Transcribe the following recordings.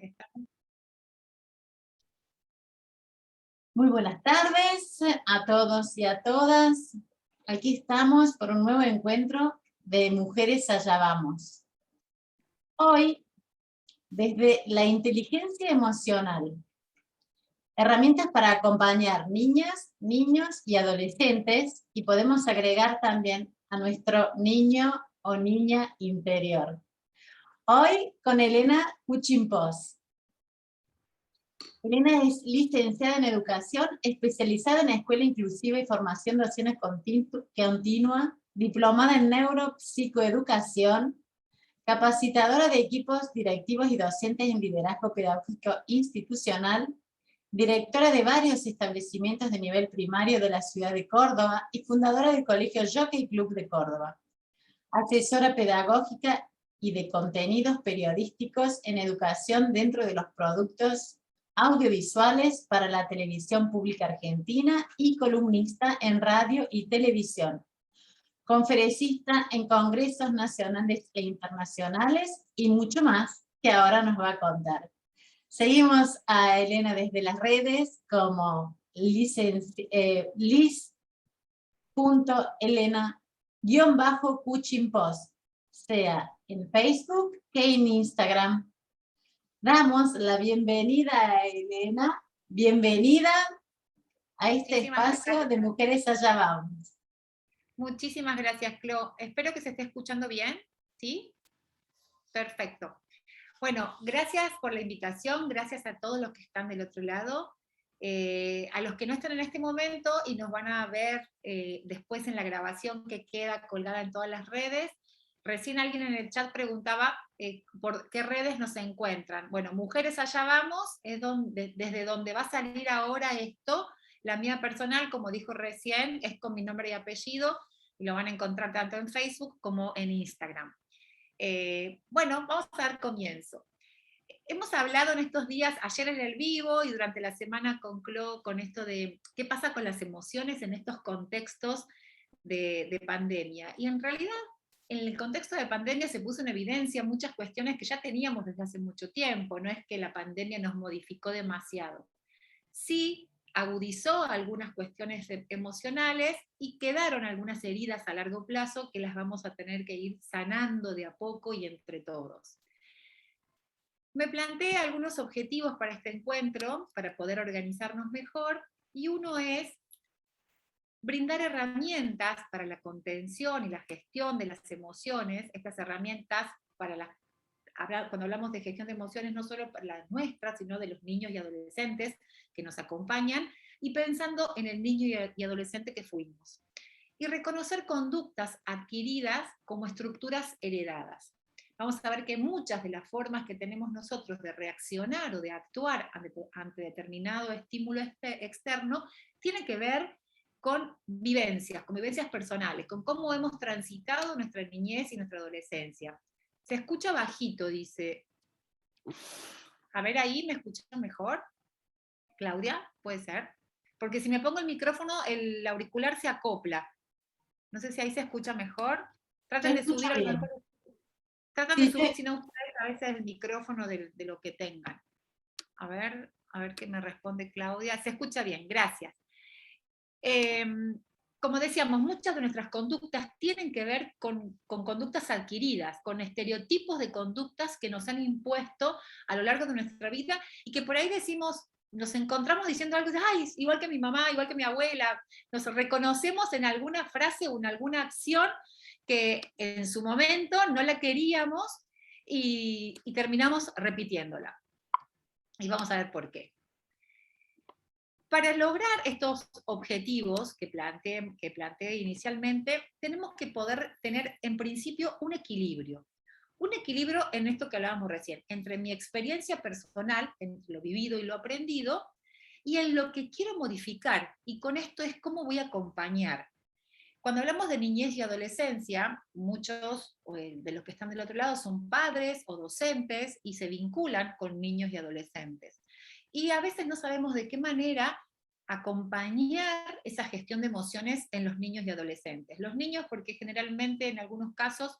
Estamos. Muy buenas tardes a todos y a todas. Aquí estamos por un nuevo encuentro de Mujeres Allá Vamos. Hoy, desde la inteligencia emocional, herramientas para acompañar niñas, niños y adolescentes, y podemos agregar también a nuestro niño o niña interior. Hoy con Elena Kuchimpos. Elena es licenciada en Educación, especializada en Escuela Inclusiva y Formación Docentes Continua, diplomada en Neuropsicoeducación, capacitadora de equipos directivos y docentes en liderazgo pedagógico institucional, directora de varios establecimientos de nivel primario de la ciudad de Córdoba y fundadora del Colegio Jockey Club de Córdoba, asesora pedagógica y de contenidos periodísticos en educación dentro de los productos audiovisuales para la televisión pública argentina y columnista en radio y televisión. Conferencista en congresos nacionales e internacionales y mucho más que ahora nos va a contar. Seguimos a Elena desde las redes como liz.elena_Kuchimpos, sea en Facebook que en Instagram. Damos la bienvenida a Elena. Bienvenida a este Muchísimas espacio de gracias. Mujeres Allá Vamos. Muchísimas gracias, Clo. Espero que se esté escuchando bien, ¿sí? Perfecto. Bueno, gracias por la invitación, gracias a todos los que están del otro lado, a los que no están en este momento y nos van a ver después en la grabación que queda colgada en todas las redes. Recién alguien en el chat preguntaba por qué redes nos encuentran. Bueno, Mujeres Allá Vamos es desde donde va a salir ahora esto. La mía personal, como dijo recién, es con mi nombre y apellido, y lo van a encontrar tanto en Facebook como en Instagram. Bueno, vamos a dar comienzo. Hemos hablado en estos días, ayer en el vivo y durante la semana con Clo, con esto de qué pasa con las emociones en estos contextos de pandemia. Y en realidad, en el contexto de pandemia se puso en evidencia muchas cuestiones que ya teníamos desde hace mucho tiempo, no es que la pandemia nos modificó demasiado. Sí agudizó algunas cuestiones emocionales y quedaron algunas heridas a largo plazo que las vamos a tener que ir sanando de a poco y entre todos. Me planteé algunos objetivos para este encuentro, para poder organizarnos mejor, y uno es brindar herramientas para la contención y la gestión de las emociones, estas herramientas cuando hablamos de gestión de emociones, no solo para las nuestras, sino de los niños y adolescentes que nos acompañan, y pensando en el niño y adolescente que fuimos. Y reconocer conductas adquiridas como estructuras heredadas. Vamos a ver que muchas de las formas que tenemos nosotros de reaccionar o de actuar ante determinado estímulo externo tienen que ver con vivencias personales, con cómo hemos transitado nuestra niñez y nuestra adolescencia. Se escucha bajito, dice. A ver, ahí, ¿me escuchan mejor? Claudia, ¿puede ser? Porque si me pongo el micrófono, el auricular se acopla. No sé si ahí se escucha mejor. Se Traten de escucha subir al bien. mejor. Tratan de Sí, subir, si no ustedes, a veces el micrófono de lo que tengan. A ver qué me responde Claudia. Se escucha bien, gracias. Como decíamos, muchas de nuestras conductas tienen que ver con conductas adquiridas, con estereotipos de conductas que nos han impuesto a lo largo de nuestra vida y que por ahí decimos, nos encontramos diciendo algo, ay, igual que mi mamá, igual que mi abuela, nos reconocemos en alguna frase o en alguna acción que en su momento no la queríamos y terminamos repitiéndola. Y vamos a ver por qué. Para lograr estos objetivos que planteé inicialmente, tenemos que poder tener en principio un equilibrio. Un equilibrio en esto que hablábamos recién, entre mi experiencia personal, entre lo vivido y lo aprendido, y en lo que quiero modificar. Y con esto es cómo voy a acompañar. Cuando hablamos de niñez y adolescencia, muchos de los que están del otro lado son padres o docentes y se vinculan con niños y adolescentes. Y a veces no sabemos de qué manera acompañar esa gestión de emociones en los niños y adolescentes. Los niños porque generalmente en algunos casos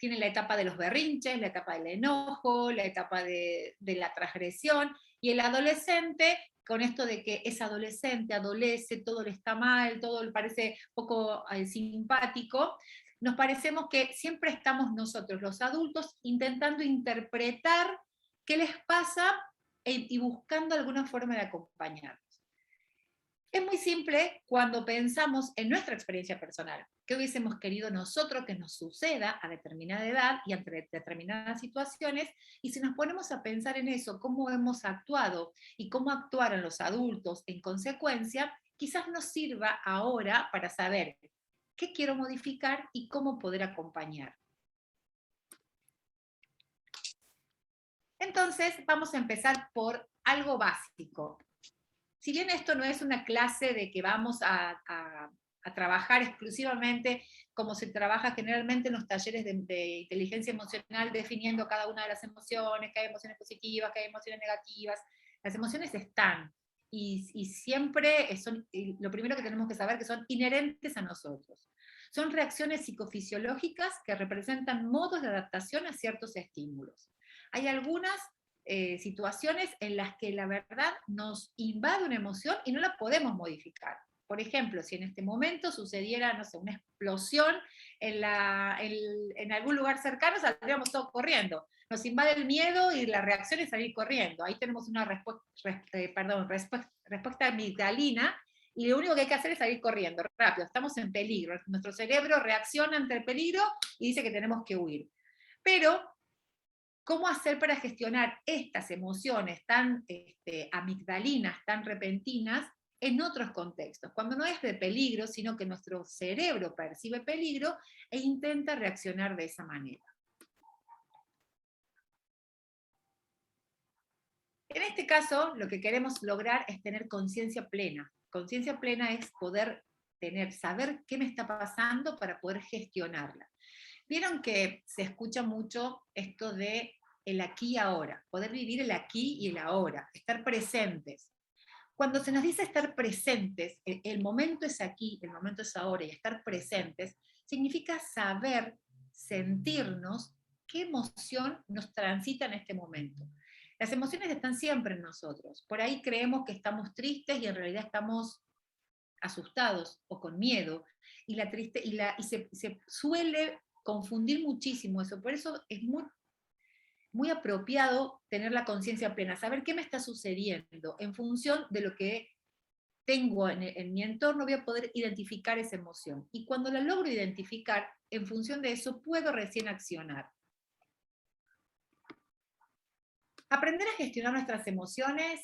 tiene la etapa de los berrinches, la etapa del enojo, la etapa de la transgresión, y el adolescente, con esto de que es adolescente, adolece, todo le está mal, todo le parece poco simpático, nos parecemos que siempre estamos nosotros, los adultos, intentando interpretar qué les pasa y buscando alguna forma de acompañarlos. Es muy simple cuando pensamos en nuestra experiencia personal. ¿Qué hubiésemos querido nosotros que nos suceda a determinada edad y ante determinadas situaciones? Y si nos ponemos a pensar en eso, cómo hemos actuado y cómo actuaron los adultos en consecuencia, quizás nos sirva ahora para saber qué quiero modificar y cómo poder acompañar. Entonces, vamos a empezar por algo básico. Si bien esto no es una clase de que vamos a trabajar exclusivamente como se trabaja generalmente en los talleres de inteligencia emocional, definiendo cada una de las emociones, que hay emociones positivas, que hay emociones negativas, las emociones están, y siempre son, lo primero que tenemos que saber que son inherentes a nosotros. Son reacciones psicofisiológicas que representan modos de adaptación a ciertos estímulos. Hay algunas situaciones en las que la verdad nos invade una emoción y no la podemos modificar. Por ejemplo, si en este momento sucediera, no sé, una explosión en algún lugar cercano, saldríamos todos corriendo. Nos invade el miedo y la reacción es salir corriendo. Ahí tenemos una respuesta amigdalina, y lo único que hay que hacer es salir corriendo, rápido, estamos en peligro. Nuestro cerebro reacciona ante el peligro y dice que tenemos que huir. Pero ¿cómo hacer para gestionar estas emociones tan amigdalinas, tan repentinas, en otros contextos? Cuando no es de peligro, sino que nuestro cerebro percibe peligro e intenta reaccionar de esa manera. En este caso, lo que queremos lograr es tener conciencia plena. Conciencia plena es poder saber qué me está pasando para poder gestionarla. Vieron que se escucha mucho esto de el aquí y ahora, poder vivir el aquí y el ahora, estar presentes. Cuando se nos dice estar presentes, el momento es aquí, el momento es ahora, y estar presentes, significa saber, sentirnos qué emoción nos transita en este momento. Las emociones están siempre en nosotros. Por ahí creemos que estamos tristes y en realidad estamos asustados o con miedo, y se suele confundir muchísimo eso. Por eso es muy apropiado tener la conciencia plena, saber qué me está sucediendo. En función de lo que tengo en mi entorno, voy a poder identificar esa emoción. Y cuando la logro identificar, en función de eso, puedo recién accionar. Aprender a gestionar nuestras emociones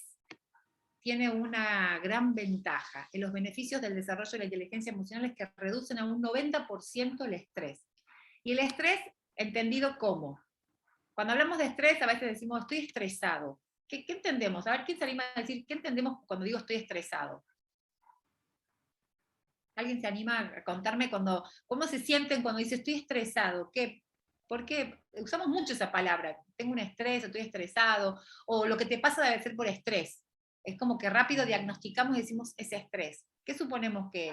tiene una gran ventaja en los beneficios del desarrollo de la inteligencia emocional, es que reducen a un 90% el estrés. Y el estrés, entendido como, cuando hablamos de estrés, a veces decimos, estoy estresado. ¿Qué entendemos? A ver, ¿quién se anima a decir qué entendemos cuando digo estoy estresado? ¿Alguien se anima a contarme cómo se sienten cuando dice estoy estresado? ¿Por qué? Usamos mucho esa palabra. Tengo un estrés, estoy estresado, o lo que te pasa debe ser por estrés. Es como que rápido diagnosticamos y decimos ese estrés. ¿Qué suponemos que?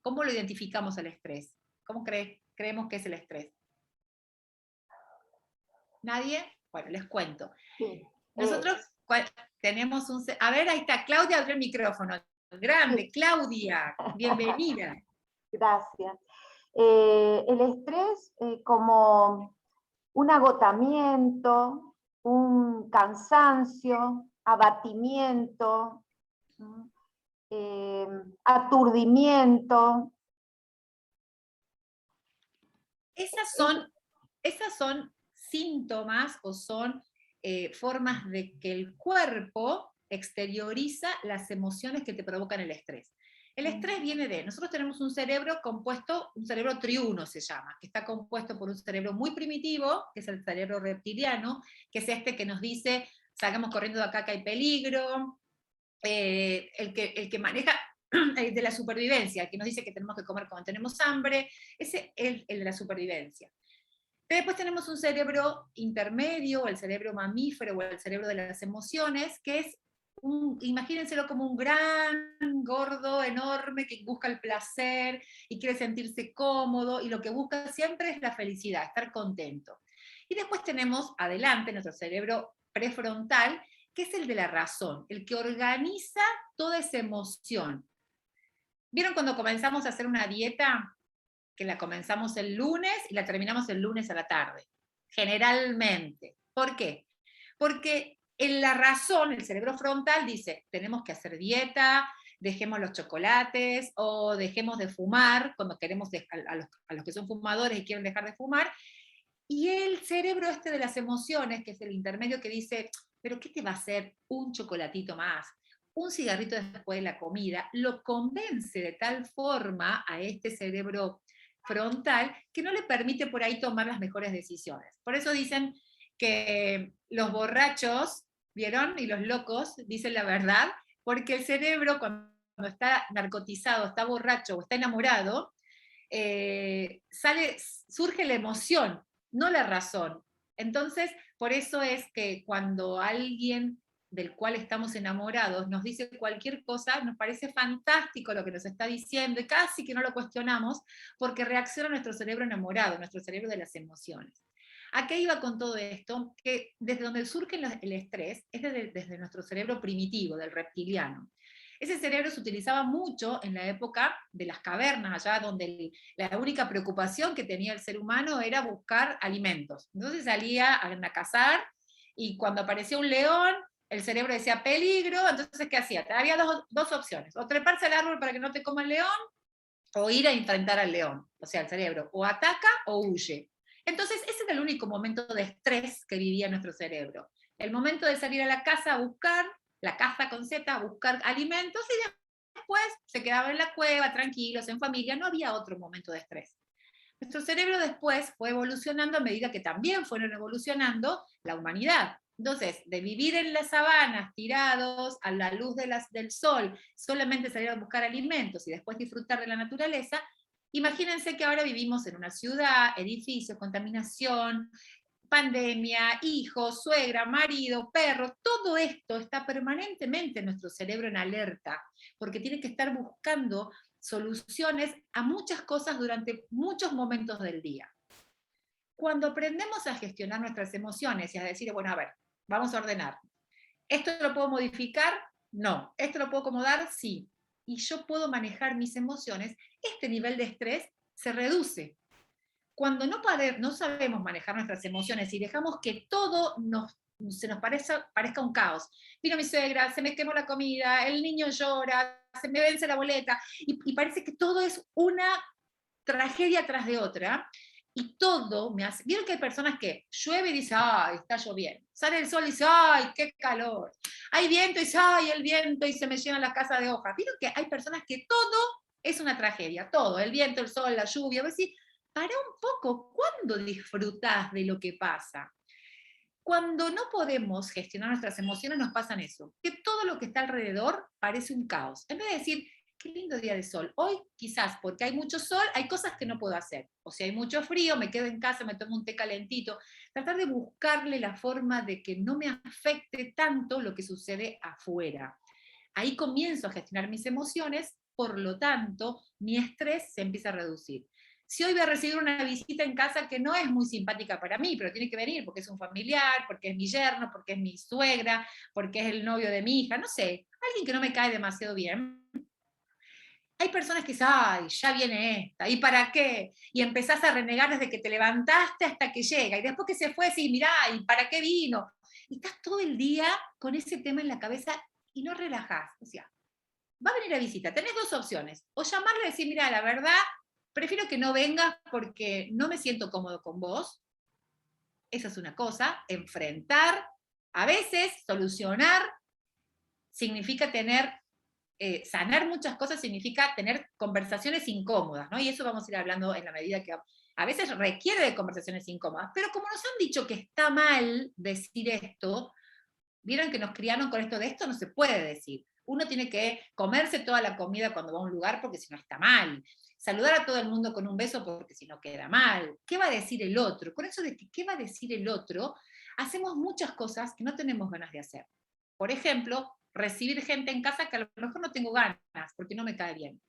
¿Cómo lo identificamos el estrés? ¿Cómo creemos que es el estrés? ¿Nadie? Bueno, les cuento. Sí. Nosotros tenemos a ver, ahí está, Claudia abrió el micrófono. Grande, sí. Claudia, bienvenida. Gracias. El estrés como un agotamiento, un cansancio, abatimiento, aturdimiento. Esas son síntomas o son formas de que el cuerpo exterioriza las emociones que te provocan el estrés. El estrés viene nosotros tenemos un cerebro compuesto, un cerebro triuno se llama, que está compuesto por un cerebro muy primitivo, que es el cerebro reptiliano, que es este que nos dice, salgamos corriendo de acá que hay peligro, el que maneja el de la supervivencia, el que nos dice que tenemos que comer cuando tenemos hambre, ese es el de la supervivencia. Pero después tenemos un cerebro intermedio, el cerebro mamífero o el cerebro de las emociones, que es imagínenselo como un gran gordo enorme que busca el placer y quiere sentirse cómodo, y lo que busca siempre es la felicidad, estar contento. Y después tenemos adelante nuestro cerebro prefrontal, que es el de la razón, el que organiza toda esa emoción. ¿Vieron cuando comenzamos a hacer una dieta? Que la comenzamos el lunes y la terminamos el lunes a la tarde, generalmente. ¿Por qué? Porque en la razón, el cerebro frontal dice, tenemos que hacer dieta, dejemos los chocolates o dejemos de fumar, cuando queremos a los que son fumadores y quieren dejar de fumar, y el cerebro este de las emociones, que es el intermedio, que dice, pero ¿qué te va a hacer un chocolatito más? Un cigarrito después de la comida, lo convence de tal forma a este cerebro frontal que no le permite por ahí tomar las mejores decisiones. Por eso dicen que los borrachos, ¿vieron? Y los locos dicen la verdad, porque el cerebro cuando está narcotizado, está borracho o está enamorado, surge la emoción, no la razón. Entonces, por eso es que cuando alguien del cual estamos enamorados nos dice cualquier cosa, nos parece fantástico lo que nos está diciendo y casi que no lo cuestionamos porque reacciona nuestro cerebro enamorado, nuestro cerebro de las emociones. ¿A qué iba con todo esto? Que desde donde surge el estrés es desde nuestro cerebro primitivo, del reptiliano. Ese cerebro se utilizaba mucho en la época de las cavernas, allá donde la única preocupación que tenía el ser humano era buscar alimentos. Entonces salía a cazar y cuando aparecía un león, el cerebro decía peligro, entonces ¿qué hacía? Había dos opciones, o treparse al árbol para que no te coma el león, o ir a enfrentar al león. O sea, el cerebro o ataca o huye. Entonces ese era el único momento de estrés que vivía nuestro cerebro. El momento de salir a la casa a buscar, la caza con Z, a buscar alimentos, y después se quedaba en la cueva, tranquilos, en familia, no había otro momento de estrés. Nuestro cerebro después fue evolucionando a medida que también fueron evolucionando la humanidad. Entonces, de vivir en las sabanas, tirados a la luz del sol, solamente salir a buscar alimentos y después disfrutar de la naturaleza, imagínense que ahora vivimos en una ciudad, edificios, contaminación, pandemia, hijos, suegra, marido, perro, todo esto está permanentemente en nuestro cerebro en alerta, porque tiene que estar buscando soluciones a muchas cosas durante muchos momentos del día. Cuando aprendemos a gestionar nuestras emociones y a decir, bueno, a ver, vamos a ordenar. ¿Esto lo puedo modificar? No. ¿Esto lo puedo acomodar? Sí. Y yo puedo manejar mis emociones, este nivel de estrés se reduce. Cuando no sabemos manejar nuestras emociones y dejamos que todo se nos parezca un caos. Vino mi suegra, se me quemó la comida, el niño llora, se me vence la boleta, y parece que todo es una tragedia tras de otra, y todo me hace... Vieron que hay personas que llueve y dicen, ay, está lloviendo. Sale el sol y dice, ay, qué calor. Hay viento y dice, ay, el viento, y se me llena la casa de hojas. Vieron que hay personas que todo es una tragedia, todo, el viento, el sol, la lluvia. Vos decís, para un poco, ¿cuándo disfrutás de lo que pasa? Cuando no podemos gestionar nuestras emociones nos pasan eso, que todo lo que está alrededor parece un caos. En vez de decir, qué lindo día de sol, hoy quizás porque hay mucho sol, hay cosas que no puedo hacer. O si hay mucho frío, me quedo en casa, me tomo un té calentito. Tratar de buscarle la forma de que no me afecte tanto lo que sucede afuera. Ahí comienzo a gestionar mis emociones, por lo tanto, mi estrés se empieza a reducir. Si hoy voy a recibir una visita en casa que no es muy simpática para mí, pero tiene que venir porque es un familiar, porque es mi yerno, porque es mi suegra, porque es el novio de mi hija, no sé, alguien que no me cae demasiado bien. Hay personas que dicen, ay, ya viene esta, ¿y para qué? Y empezás a renegar desde que te levantaste hasta que llega, y después que se fue, sí, mirá, ¿y para qué vino? Y estás todo el día con ese tema en la cabeza y no relajás. O sea, va a venir a visita, tenés dos opciones, o llamarle y decir, mira, la verdad, prefiero que no vengas porque no me siento cómodo con vos. Esa es una cosa. Enfrentar, a veces solucionar, significa sanar muchas cosas, significa tener conversaciones incómodas, ¿no? Y eso vamos a ir hablando en la medida que a veces requiere de conversaciones incómodas, pero como nos han dicho que está mal decir esto, vieron que nos criaron con esto, de esto no se puede decir. Uno tiene que comerse toda la comida cuando va a un lugar porque si no está mal. Saludar a todo el mundo con un beso porque si no queda mal. ¿Qué va a decir el otro? Con eso de que qué va a decir el otro, hacemos muchas cosas que no tenemos ganas de hacer. Por ejemplo, recibir gente en casa que a lo mejor no tengo ganas, porque no me cae bien.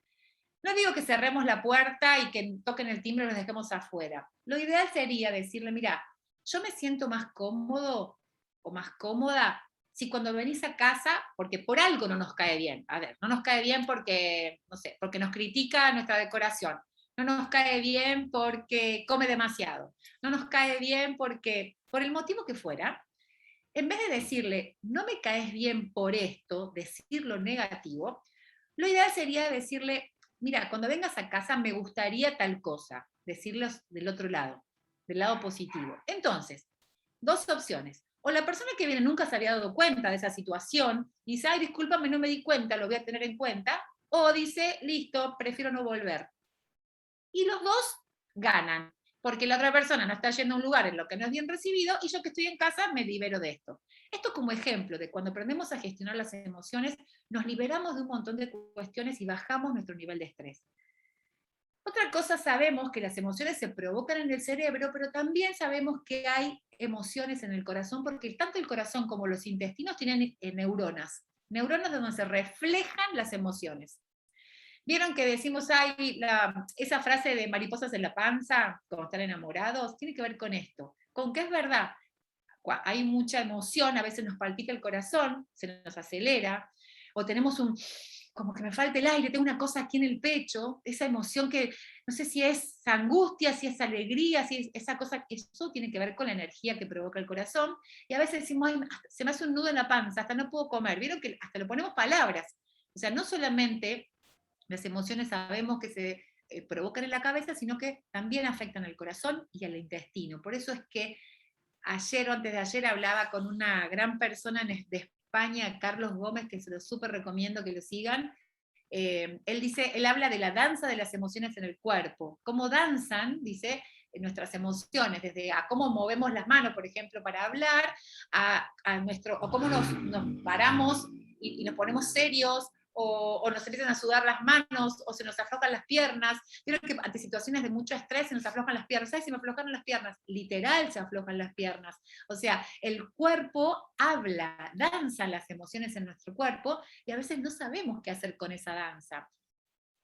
No digo que cerremos la puerta y que toquen el timbre y los dejemos afuera. Lo ideal sería decirle, mira, yo me siento más cómodo o más cómoda si cuando venís a casa, porque por algo no nos cae bien, a ver, no nos cae bien porque, no sé, porque nos critica nuestra decoración, no nos cae bien porque come demasiado, no nos cae bien porque, por el motivo que fuera, en vez de decirle, no me caes bien por esto, decir lo negativo, lo ideal sería decirle, mira, cuando vengas a casa me gustaría tal cosa, decirlo del otro lado, del lado positivo. Entonces, dos opciones. O la persona que viene nunca se había dado cuenta de esa situación y dice, ay, discúlpame, no me di cuenta, lo voy a tener en cuenta. O dice, listo, prefiero no volver. Y los dos ganan, porque la otra persona no está yendo a un lugar en lo que no es bien recibido y yo que estoy en casa me libero de esto. Esto como ejemplo de cuando aprendemos a gestionar las emociones, nos liberamos de un montón de cuestiones y bajamos nuestro nivel de estrés. Otra cosa, sabemos que las emociones se provocan en el cerebro, pero también sabemos que hay emociones en el corazón, porque tanto el corazón como los intestinos tienen neuronas, neuronas donde se reflejan las emociones. ¿Vieron que decimos, esa frase de mariposas en la panza, cuando están enamorados? Tiene que ver con esto, con que es verdad, hay mucha emoción, a veces nos palpita el corazón, se nos acelera, o tenemos como que me falta el aire, tengo una cosa aquí en el pecho, esa emoción que, no sé si es angustia, si es alegría, si es esa cosa, eso tiene que ver con la energía que provoca el corazón, y a veces decimos, ay, se me hace un nudo en la panza, hasta no puedo comer, vieron que hasta lo ponemos palabras, o sea, no solamente las emociones sabemos que se provocan en la cabeza, sino que también afectan al corazón y al intestino, por eso es que ayer o antes de ayer hablaba con una gran persona de España, Carlos Gómez, que se lo súper recomiendo que lo sigan. Él habla de la danza de las emociones en el cuerpo. Cómo danzan, dice, nuestras emociones, desde a cómo movemos las manos, por ejemplo, para hablar, o cómo nos paramos y nos ponemos serios, o nos empiezan a sudar las manos, o se nos aflojan las piernas. Vieron que ante situaciones de mucho estrés se nos aflojan las piernas. ¿Sabes si me aflojaron las piernas? Literal se aflojan las piernas. O sea, el cuerpo habla, danza las emociones en nuestro cuerpo, y a veces no sabemos qué hacer con esa danza.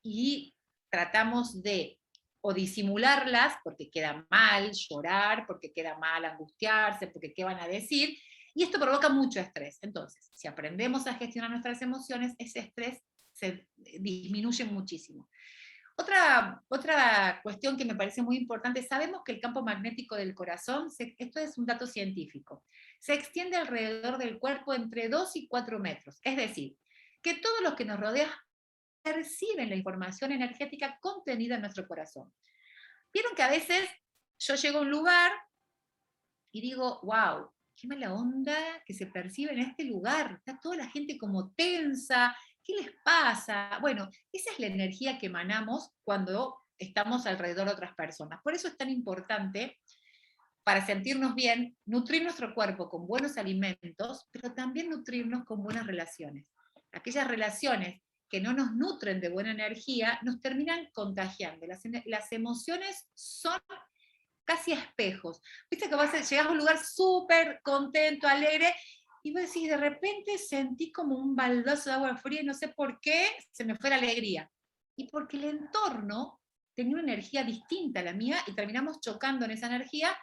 Y tratamos de o disimularlas, porque queda mal llorar, porque queda mal angustiarse, porque qué van a decir, y esto provoca mucho estrés. Entonces, si aprendemos a gestionar nuestras emociones, ese estrés se disminuye muchísimo. Otra cuestión que me parece muy importante, sabemos que el campo magnético del corazón, esto es un dato científico, se extiende alrededor del cuerpo entre 2 y 4 metros. Es decir, que todos los que nos rodean perciben la información energética contenida en nuestro corazón. Vieron que a veces yo llego a un lugar y digo, wow, qué mala onda que se percibe en este lugar, está toda la gente como tensa, ¿qué les pasa? Bueno, esa es la energía que emanamos cuando estamos alrededor de otras personas. Por eso es tan importante, para sentirnos bien, nutrir nuestro cuerpo con buenos alimentos, pero también nutrirnos con buenas relaciones. Aquellas relaciones que no nos nutren de buena energía, nos terminan contagiando. Las emociones son casi espejos. Viste que llegás a un lugar súper contento, alegre, y vos decís, de repente sentí como un baldazo de agua fría y no sé por qué se me fue la alegría. Y porque el entorno tenía una energía distinta a la mía y terminamos chocando en esa energía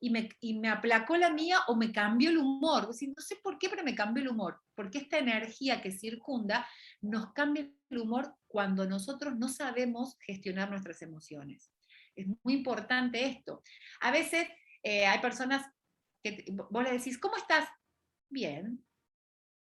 y me aplacó la mía o me cambió el humor. Decir, no sé por qué, pero me cambió el humor. Porque esta energía que circunda nos cambia el humor cuando nosotros no sabemos gestionar nuestras emociones. Es muy importante esto. A veces hay personas que vos le decís, ¿cómo estás? Bien.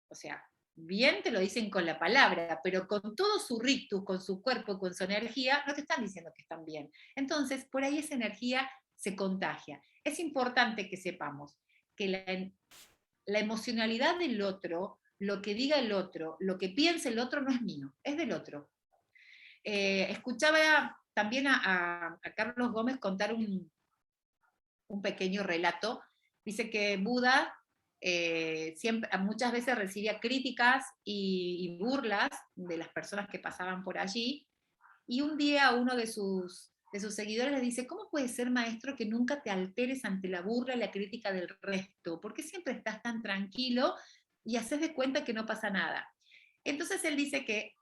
O sea, bien te lo dicen con la palabra, pero con todo su rictus, con su cuerpo, con su energía, no te están diciendo que están bien. Entonces, por ahí esa energía se contagia. Es importante que sepamos que la emocionalidad del otro, lo que diga el otro, lo que piense el otro no es mío, es del otro. Escuchaba también a Carlos Gómez contar un pequeño relato. Dice que Buda muchas veces recibía críticas y burlas de las personas que pasaban por allí, y un día uno de sus seguidores le dice, ¿cómo puede ser, maestro, que nunca te alteres ante la burla y la crítica del resto? ¿Por qué siempre estás tan tranquilo y haces de cuenta que no pasa nada. Entonces él dice que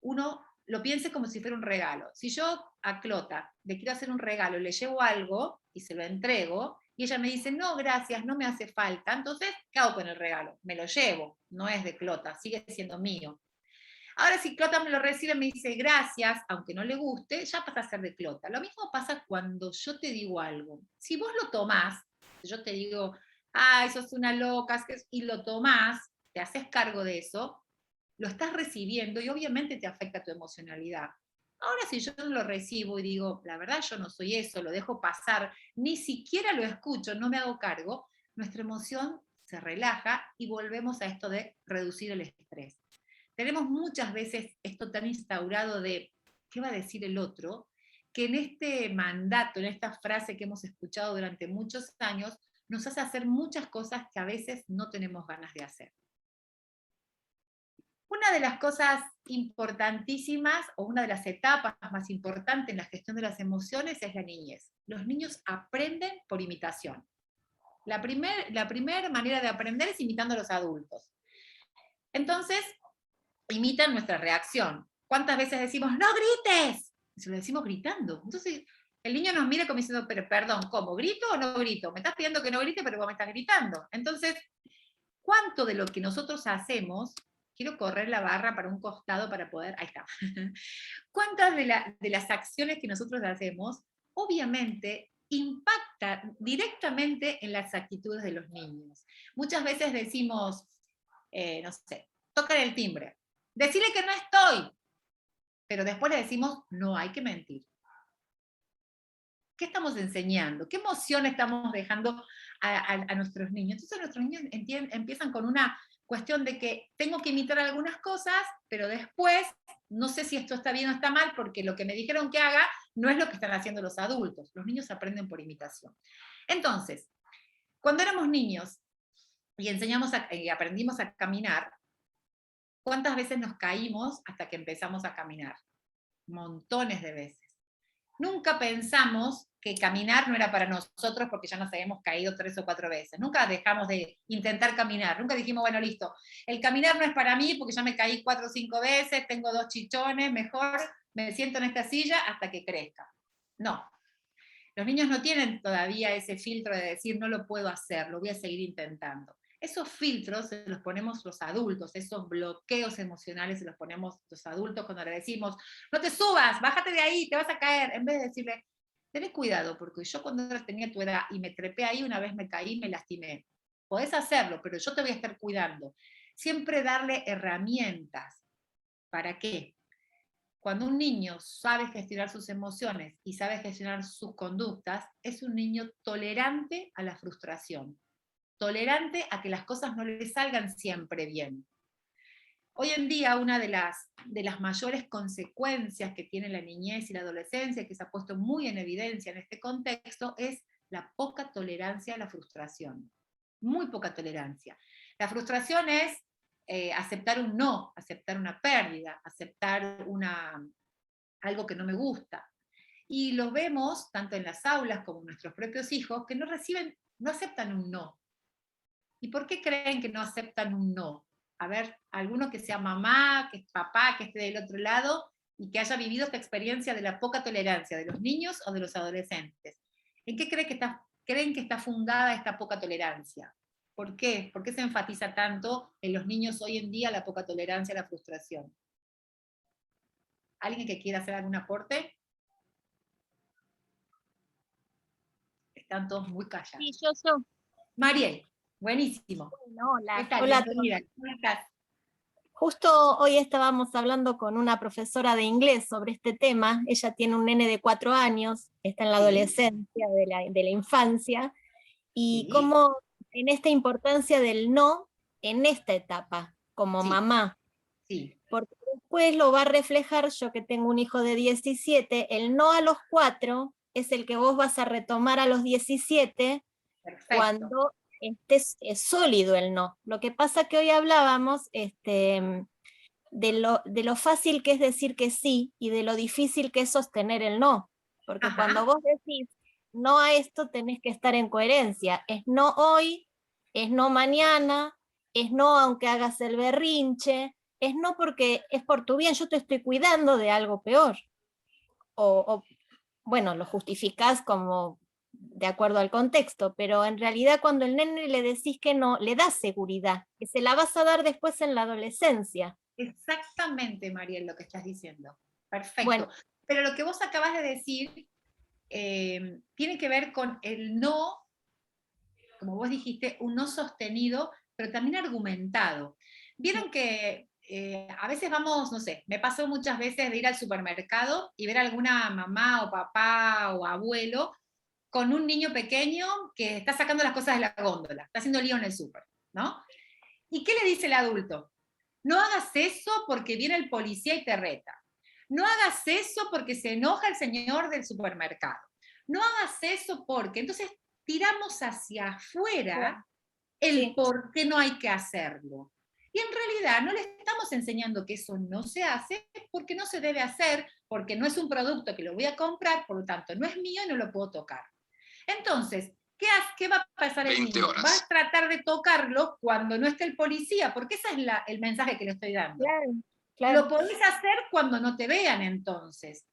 uno lo piense como si fuera un regalo. Si yo a Clota le quiero hacer un regalo, le llevo algo y se lo entrego, y ella me dice, no, gracias, no me hace falta, entonces, ¿qué hago con el regalo? Me lo llevo, no es de Clota, sigue siendo mío. Ahora, si Clota me lo recibe y me dice gracias, aunque no le guste, ya pasa a ser de Clota. Lo mismo pasa cuando yo te digo algo. Si vos lo tomás, yo te digo, ay, sos una loca, y lo tomás, te haces cargo de eso, lo estás recibiendo y obviamente te afecta tu emocionalidad. Ahora, si yo no lo recibo y digo, la verdad yo no soy eso, lo dejo pasar, ni siquiera lo escucho, no me hago cargo, nuestra emoción se relaja y volvemos a esto de reducir el estrés. Tenemos muchas veces esto tan instaurado de qué va a decir el otro, que en este mandato, en esta frase que hemos escuchado durante muchos años, nos hace hacer muchas cosas que a veces no tenemos ganas de hacer. Una de las cosas importantísimas, o una de las etapas más importantes en la gestión de las emociones es la niñez. Los niños aprenden por imitación. La primera manera de aprender es imitando a los adultos. Entonces, imitan nuestra reacción. ¿Cuántas veces decimos, no grites? Y se lo decimos gritando. Entonces, el niño nos mira como diciendo, pero perdón, ¿cómo? ¿Grito o no grito? Me estás pidiendo que no grite, pero vos me estás gritando. Entonces, ¿cuánto de lo que nosotros hacemos, quiero correr la barra para un costado para poder, ahí está, cuántas de las acciones que nosotros hacemos, obviamente, impactan directamente en las actitudes de los niños? Muchas veces decimos, no sé, tocan el timbre, decirle que no estoy, pero después le decimos, no hay que mentir. ¿Qué estamos enseñando? ¿Qué emoción estamos dejando a nuestros niños? Entonces nuestros niños empiezan con una cuestión de que tengo que imitar algunas cosas, pero después no sé si esto está bien o está mal, porque lo que me dijeron que haga no es lo que están haciendo los adultos. Los niños aprenden por imitación. Entonces, cuando éramos niños y aprendimos a caminar, ¿cuántas veces nos caímos hasta que empezamos a caminar? Montones de veces. Nunca pensamos que caminar no era para nosotros porque ya nos habíamos caído 3 o 4 veces. Nunca dejamos de intentar caminar. Nunca dijimos, bueno, listo, el caminar no es para mí porque ya me caí 4 o 5 veces, tengo 2 chichones, mejor me siento en esta silla hasta que crezca. No. Los niños no tienen todavía ese filtro de decir, no lo puedo hacer, lo voy a seguir intentando. Esos filtros se los ponemos los adultos, esos bloqueos emocionales se los ponemos los adultos cuando le decimos, no te subas, bájate de ahí, te vas a caer, en vez de decirle, tenés cuidado, porque yo cuando tenía tu edad y me trepé ahí, una vez me caí y me lastimé. Podés hacerlo, pero yo te voy a estar cuidando. Siempre darle herramientas. ¿Para qué? Cuando un niño sabe gestionar sus emociones y sabe gestionar sus conductas, es un niño tolerante a la frustración, tolerante a que las cosas no le salgan siempre bien. Hoy en día una de las mayores consecuencias que tiene la niñez y la adolescencia, que se ha puesto muy en evidencia en este contexto, es la poca tolerancia a la frustración. Muy poca tolerancia. La frustración es aceptar un no, aceptar una pérdida, aceptar algo que no me gusta. Y lo vemos tanto en las aulas como en nuestros propios hijos, que no aceptan un no. ¿Y por qué creen que no aceptan un no? A ver, alguno que sea mamá, que es papá, que esté del otro lado y que haya vivido esta experiencia de la poca tolerancia de los niños o de los adolescentes. ¿En qué creen que está fundada esta poca tolerancia? ¿Por qué? ¿Por qué se enfatiza tanto en los niños hoy en día la poca tolerancia a la frustración? ¿Alguien que quiera hacer algún aporte? Están todos muy callados. Sí, yo. Mariel, buenísimo. Bueno, hola. ¿Qué tal? Hola. Bienvenida. ¿Cómo estás? Justo hoy estábamos hablando con una profesora de inglés sobre este tema. Ella tiene un nene de 4 años, está en la adolescencia, de la infancia, y Sí. cómo en esta importancia del no en esta etapa, como mamá. Sí. Porque después lo va a reflejar, yo que tengo un hijo de 17, el no a los 4 es el que vos vas a retomar a los 17. Perfecto. Cuando es sólido el no. Lo que pasa que hoy hablábamos de lo fácil que es decir que sí y de lo difícil que es sostener el no. Porque Ajá. cuando vos decís no a esto tenés que estar en coherencia. Es no hoy, es no mañana, es no aunque hagas el berrinche, es no porque es por tu bien, yo te estoy cuidando de algo peor. Bueno, lo justificás como de acuerdo al contexto, pero en realidad cuando el nene le decís que no, le das seguridad, que se la vas a dar después en la adolescencia. Exactamente, Mariel, lo que estás diciendo. Perfecto. Bueno. Pero lo que vos acabas de decir tiene que ver con el no, como vos dijiste, un no sostenido, pero también argumentado. Vieron que a veces vamos, no sé, me pasó muchas veces de ir al supermercado y ver a alguna mamá o papá o abuelo con un niño pequeño que está sacando las cosas de la góndola, está haciendo lío en el súper, ¿no? ¿Y qué le dice el adulto? No hagas eso porque viene el policía y te reta. No hagas eso porque se enoja el señor del supermercado. No hagas eso porque... Entonces tiramos hacia afuera el por qué no hay que hacerlo. Y en realidad no le estamos enseñando que eso no se hace porque no se debe hacer, porque no es un producto que lo voy a comprar, por lo tanto no es mío y no lo puedo tocar. Entonces, ¿qué va a pasar el niño? Va a tratar de tocarlo cuando no esté el policía, porque ese es el mensaje que le estoy dando. Claro. Lo podés hacer cuando no te vean, entonces.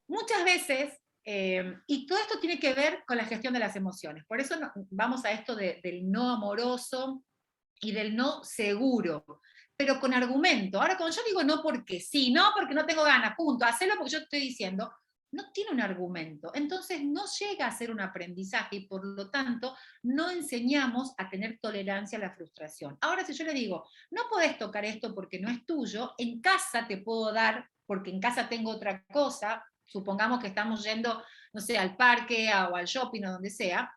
Muchas veces, y todo esto tiene que ver con la gestión de las emociones, por eso vamos a esto del no amoroso y del no seguro, pero con argumento. Ahora, cuando yo digo no porque sí, no porque no tengo ganas, punto, hacelo porque yo te estoy diciendo, no tiene un argumento, entonces no llega a ser un aprendizaje y por lo tanto no enseñamos a tener tolerancia a la frustración. Ahora, si yo le digo, no podés tocar esto porque no es tuyo, en casa te puedo dar, porque en casa tengo otra cosa, supongamos que estamos yendo, no sé, al parque o al shopping o donde sea,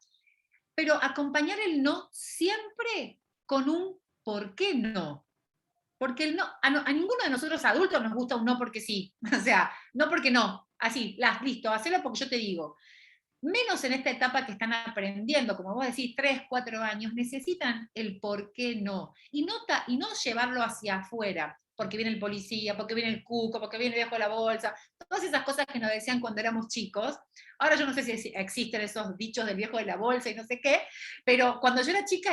pero acompañar el no siempre con un ¿por qué no? Porque el no, a ninguno de nosotros adultos nos gusta un no porque sí, o sea, no porque no, así, listo, hacelo porque yo te digo. Menos en esta etapa que están aprendiendo, como vos decís, 3, 4 años, necesitan el por qué no. Y no llevarlo hacia afuera, porque viene el policía, porque viene el cuco, porque viene el viejo de la bolsa, todas esas cosas que nos decían cuando éramos chicos. Ahora yo no sé si existen esos dichos del viejo de la bolsa y no sé qué, pero cuando yo era chica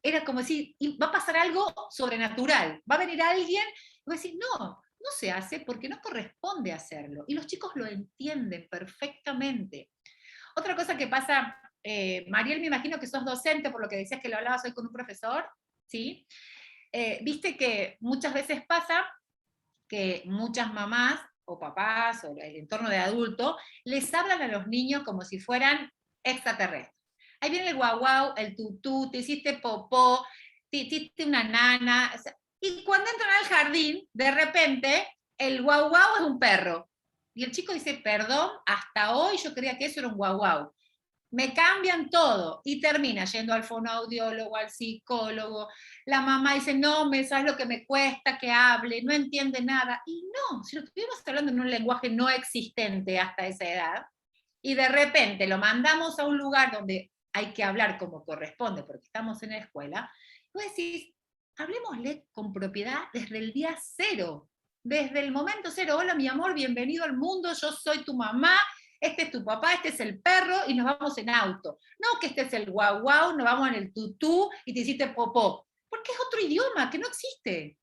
era como decir, va a pasar algo sobrenatural, va a venir alguien, y voy a decir, no se hace porque no corresponde hacerlo. Y los chicos lo entienden perfectamente. Otra cosa que pasa, Mariel, me imagino que sos docente, por lo que decías que lo hablabas hoy con un profesor, ¿sí? Viste que muchas veces pasa que muchas mamás o papás o el entorno de adulto les hablan a los niños como si fueran extraterrestres. Ahí viene el guau guau, el tutú, te hiciste popó, te hiciste una nana. Y cuando entran al jardín, de repente, el guau guau es un perro. Y el chico dice, perdón, hasta hoy yo creía que eso era un guau guau. Me cambian todo y termina yendo al fonoaudiólogo, al psicólogo. La mamá dice, no, ¿sabes lo que me cuesta que hable? No entiende nada. Y no, si lo estuvimos hablando en un lenguaje no existente hasta esa edad, y de repente lo mandamos a un lugar donde hay que hablar como corresponde, porque estamos en la escuela, vos decís, hablemosle con propiedad desde el día cero, desde el momento cero. Hola, mi amor, bienvenido al mundo, yo soy tu mamá, este es tu papá, este es el perro, y nos vamos en auto. No que este es el guau guau, nos vamos en el tutú y te hiciste popó, porque es otro idioma que no existe.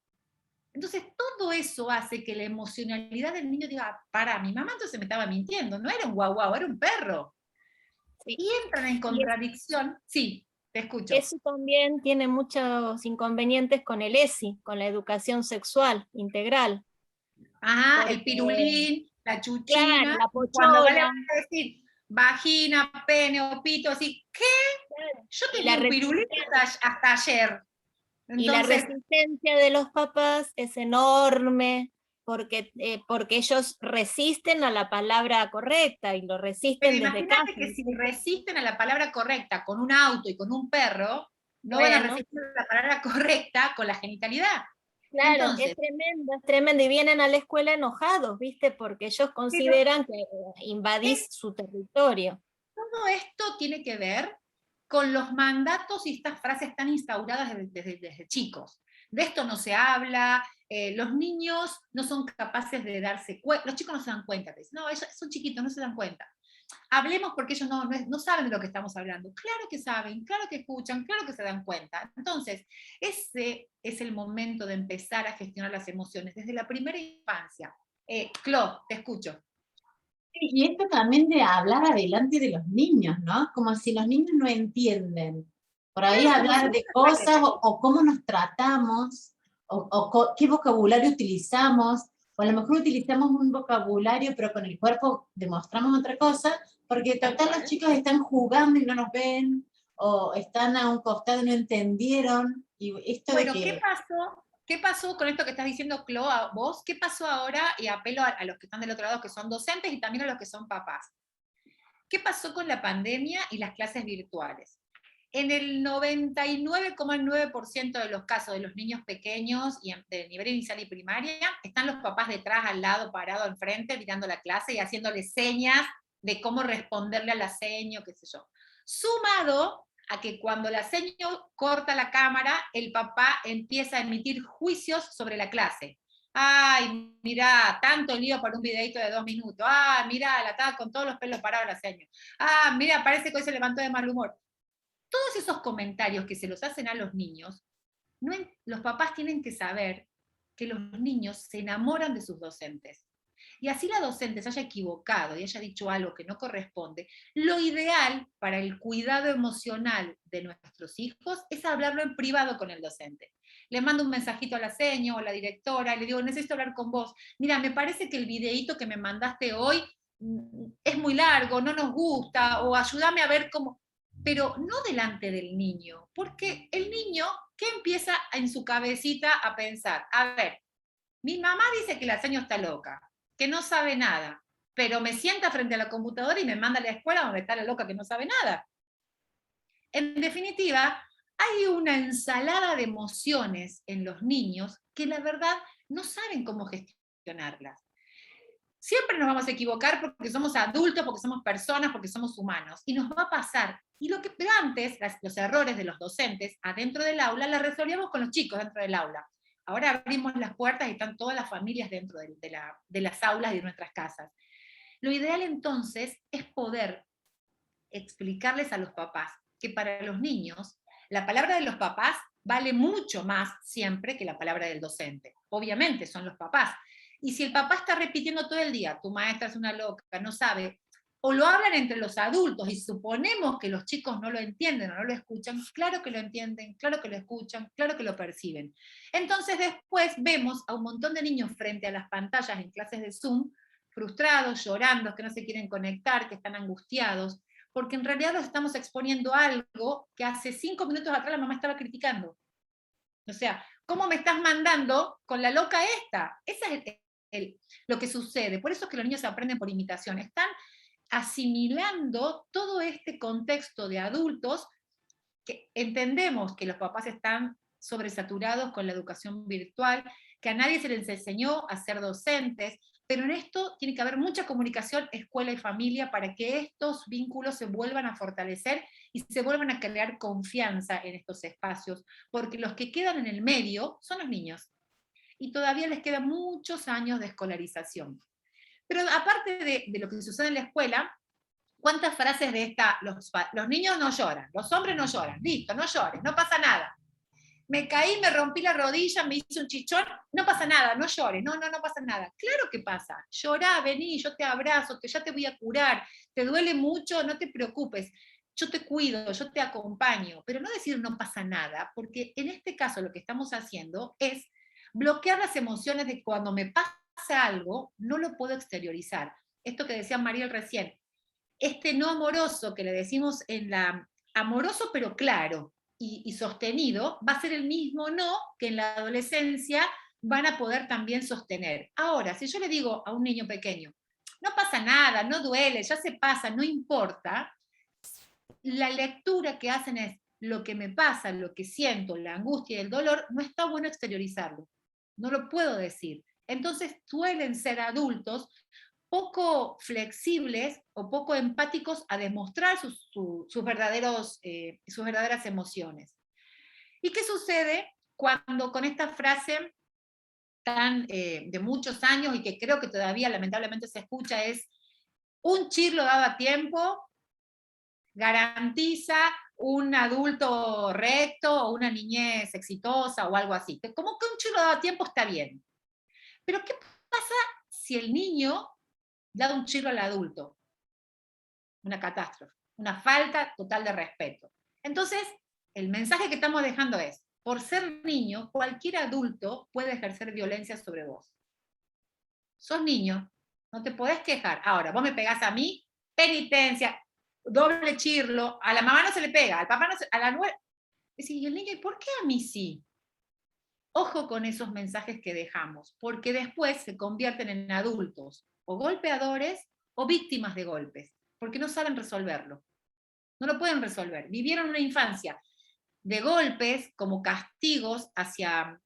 Entonces todo eso hace que la emocionalidad del niño diga, para, mi mamá entonces me estaba mintiendo, no era un guau guau, era un perro. Sí. Y entran en contradicción, sí, te escucho. Eso también tiene muchos inconvenientes con el ESI, con la educación sexual integral. Ajá, porque el pirulín, la chuchina, claro, la pochola. Cuando vale a decir vagina, pene o pito, así, ¿qué? Claro. Yo tenía un pirulín hasta ayer. Entonces, y la resistencia de los papás es enorme, porque ellos resisten a la palabra correcta y lo resisten desde casa. Imagínate que si resisten a la palabra correcta con un auto y con un perro, no van a resistir a la palabra correcta con la genitalidad. Claro, entonces, es tremendo, y vienen a la escuela enojados, ¿viste? Porque ellos consideran que invadís su territorio. Todo esto tiene que ver con los mandatos y estas frases tan instauradas desde chicos. De esto no se habla, los niños no son capaces de darse cuenta, los chicos no se dan cuenta, no, ellos son chiquitos, no se dan cuenta. hablemos porque ellos no saben de lo que estamos hablando. Claro que saben, claro que escuchan, claro que se dan cuenta. Entonces, ese es el momento de empezar a gestionar las emociones desde la primera infancia. Clo, te escucho. Y esto también de hablar adelante de los niños, ¿no? Como si los niños no entienden. Por ahí Claro, como si hablar no de se cosas trate. o cómo nos tratamos, qué vocabulario utilizamos, o a lo mejor utilizamos un vocabulario, pero con el cuerpo demostramos otra cosa, porque Tal total los cual. chicos están jugando y no nos ven, o están a un costado y no entendieron, y esto de Bueno, que ¿qué pasó con esto que estás diciendo, Clo, a vos? ¿Qué pasó ahora? Y apelo a los que están del otro lado, que son docentes, y también a los que son papás. ¿Qué pasó con la pandemia y las clases virtuales? En el 99,9% de los casos de los niños pequeños y de nivel inicial y primaria, están los papás detrás, al lado, parado, enfrente, mirando la clase y haciéndole señas de cómo responderle a la seño, qué sé yo. Sumado a que cuando la seño corta la cámara, el papá empieza a emitir juicios sobre la clase. Ay, mirá, tanto lío para un videito de 2 minutos. Ah, mirá, la estaba con todos los pelos parados la seño. Ah, mira, parece que hoy se levantó de mal humor. Todos esos comentarios que se los hacen a los niños, los papás tienen que saber que los niños se enamoran de sus docentes. Y así la docente se haya equivocado y haya dicho algo que no corresponde, lo ideal para el cuidado emocional de nuestros hijos es hablarlo en privado con el docente. Le mando un mensajito a la seño o a la directora y le digo, necesito hablar con vos. Mira, me parece que el videíto que me mandaste hoy es muy largo, no nos gusta, o ayúdame a ver cómo, pero no delante del niño, porque el niño, ¿qué empieza en su cabecita a pensar? A ver, mi mamá dice que la seño está loca, que no sabe nada, pero me sienta frente a la computadora y me manda a la escuela donde está la loca que no sabe nada. En definitiva, hay una ensalada de emociones en los niños que la verdad no saben cómo gestionarlas. Siempre nos vamos a equivocar porque somos adultos, porque somos personas, porque somos humanos. Y nos va a pasar. Y lo que antes, los errores de los docentes adentro del aula, los resolvíamos con los chicos dentro del aula. Ahora abrimos las puertas y están todas las familias dentro de las aulas y de nuestras casas. Lo ideal entonces es poder explicarles a los papás que para los niños la palabra de los papás vale mucho más siempre que la palabra del docente. Obviamente son los papás. Y si el papá está repitiendo todo el día, tu maestra es una loca, no sabe, o lo hablan entre los adultos y suponemos que los chicos no lo entienden o no lo escuchan, claro que lo entienden, claro que lo escuchan, claro que lo perciben. Entonces después vemos a un montón de niños frente a las pantallas en clases de Zoom, frustrados, llorando, que no se quieren conectar, que están angustiados, porque en realidad los estamos exponiendo a algo que hace 5 minutos atrás la mamá estaba criticando. O sea, ¿cómo me estás mandando con la loca esta? Esa es lo que sucede. Por eso es que los niños aprenden por imitación. Están asimilando todo este contexto de adultos que entendemos que los papás están sobresaturados con la educación virtual, que a nadie se les enseñó a ser docentes, pero en esto tiene que haber mucha comunicación escuela y familia para que estos vínculos se vuelvan a fortalecer y se vuelvan a crear confianza en estos espacios, porque los que quedan en el medio son los niños y todavía les quedan muchos años de escolarización. Pero aparte de lo que sucede en la escuela, ¿cuántas frases de esta? Los niños no lloran, los hombres no lloran, listo, no llores, no pasa nada. Me caí, me rompí la rodilla, me hice un chichón, no pasa nada, no llores, no pasa nada. Claro que pasa, llorá, vení, yo te abrazo, ya te voy a curar, te duele mucho, no te preocupes, yo te cuido, yo te acompaño, pero no decir no pasa nada, porque en este caso lo que estamos haciendo es bloquear las emociones de cuando me pasa algo, no lo puedo exteriorizar. Esto que decía Mariel recién, este no amoroso que le decimos en la amoroso pero claro y sostenido, va a ser el mismo no que en la adolescencia van a poder también sostener. Ahora, si yo le digo a un niño pequeño, no pasa nada, no duele, ya se pasa, no importa, la lectura que hacen es lo que me pasa, lo que siento, la angustia y el dolor, no está bueno exteriorizarlo, no lo puedo decir. Entonces suelen ser adultos poco flexibles o poco empáticos a demostrar sus verdaderas emociones. ¿Y qué sucede cuando con esta frase tan de muchos años y que creo que todavía lamentablemente se escucha es Un chirlo dado a tiempo garantiza un adulto recto o una niñez exitosa o algo así. Como que un chirlo dado a tiempo está bien. Pero ¿qué pasa si el niño da un chirlo al adulto? Una catástrofe, una falta total de respeto. Entonces, el mensaje que estamos dejando es, por ser niño, cualquier adulto puede ejercer violencia sobre vos. Sos niño, no te podés quejar. Ahora, vos me pegás a mí, penitencia, doble chirlo, a la mamá no se le pega, al papá no se, a la nuera. Y el niño, ¿y por qué a mí sí? Ojo con esos mensajes que dejamos, porque después se convierten en adultos, o golpeadores, o víctimas de golpes, porque no saben resolverlo. No lo pueden resolver. Vivieron una infancia de golpes como castigos hacia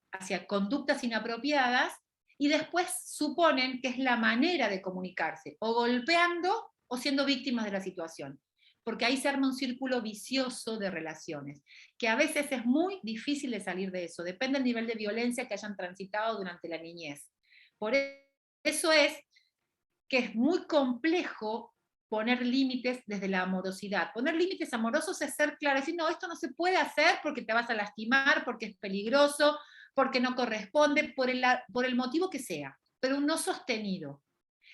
conductas inapropiadas, y después suponen que es la manera de comunicarse, o golpeando o siendo víctimas de la situación. Porque ahí se arma un círculo vicioso de relaciones, que a veces es muy difícil de salir de eso, depende del nivel de violencia que hayan transitado durante la niñez. Por eso es que es muy complejo poner límites desde la amorosidad. Poner límites amorosos es ser claro, decir, no, esto no se puede hacer porque te vas a lastimar, porque es peligroso, porque no corresponde, por el motivo que sea, pero un no sostenido.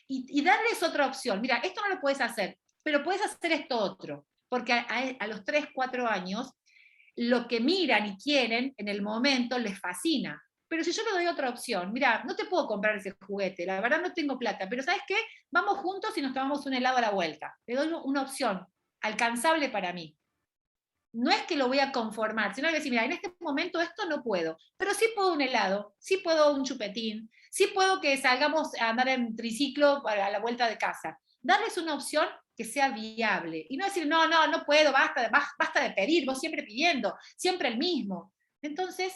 Y darles otra opción, mira, esto no lo puedes hacer, pero puedes hacer esto otro, porque a los 3, 4 años, lo que miran y quieren en el momento les fascina. Pero si yo le doy otra opción, mira, no te puedo comprar ese juguete, la verdad no tengo plata, pero ¿sabes qué? Vamos juntos y nos tomamos un helado a la vuelta. Le doy una opción alcanzable para mí. No es que lo voy a conformar, sino que decir, mira, en este momento esto no puedo, pero sí puedo un helado, sí puedo un chupetín, sí puedo que salgamos a andar en triciclo para la vuelta de casa. Darles una opción que sea viable. Y no decir, no puedo, basta de pedir, vos siempre pidiendo, siempre el mismo. Entonces,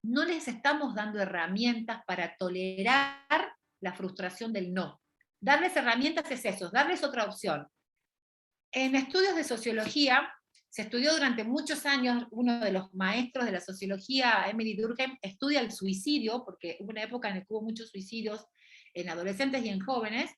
no les estamos dando herramientas para tolerar la frustración del no. Darles herramientas es eso, darles otra opción. En estudios de sociología, se estudió durante muchos años, uno de los maestros de la sociología, Emily Durkheim, estudia el suicidio, porque hubo una época en la que hubo muchos suicidios en adolescentes y en jóvenes,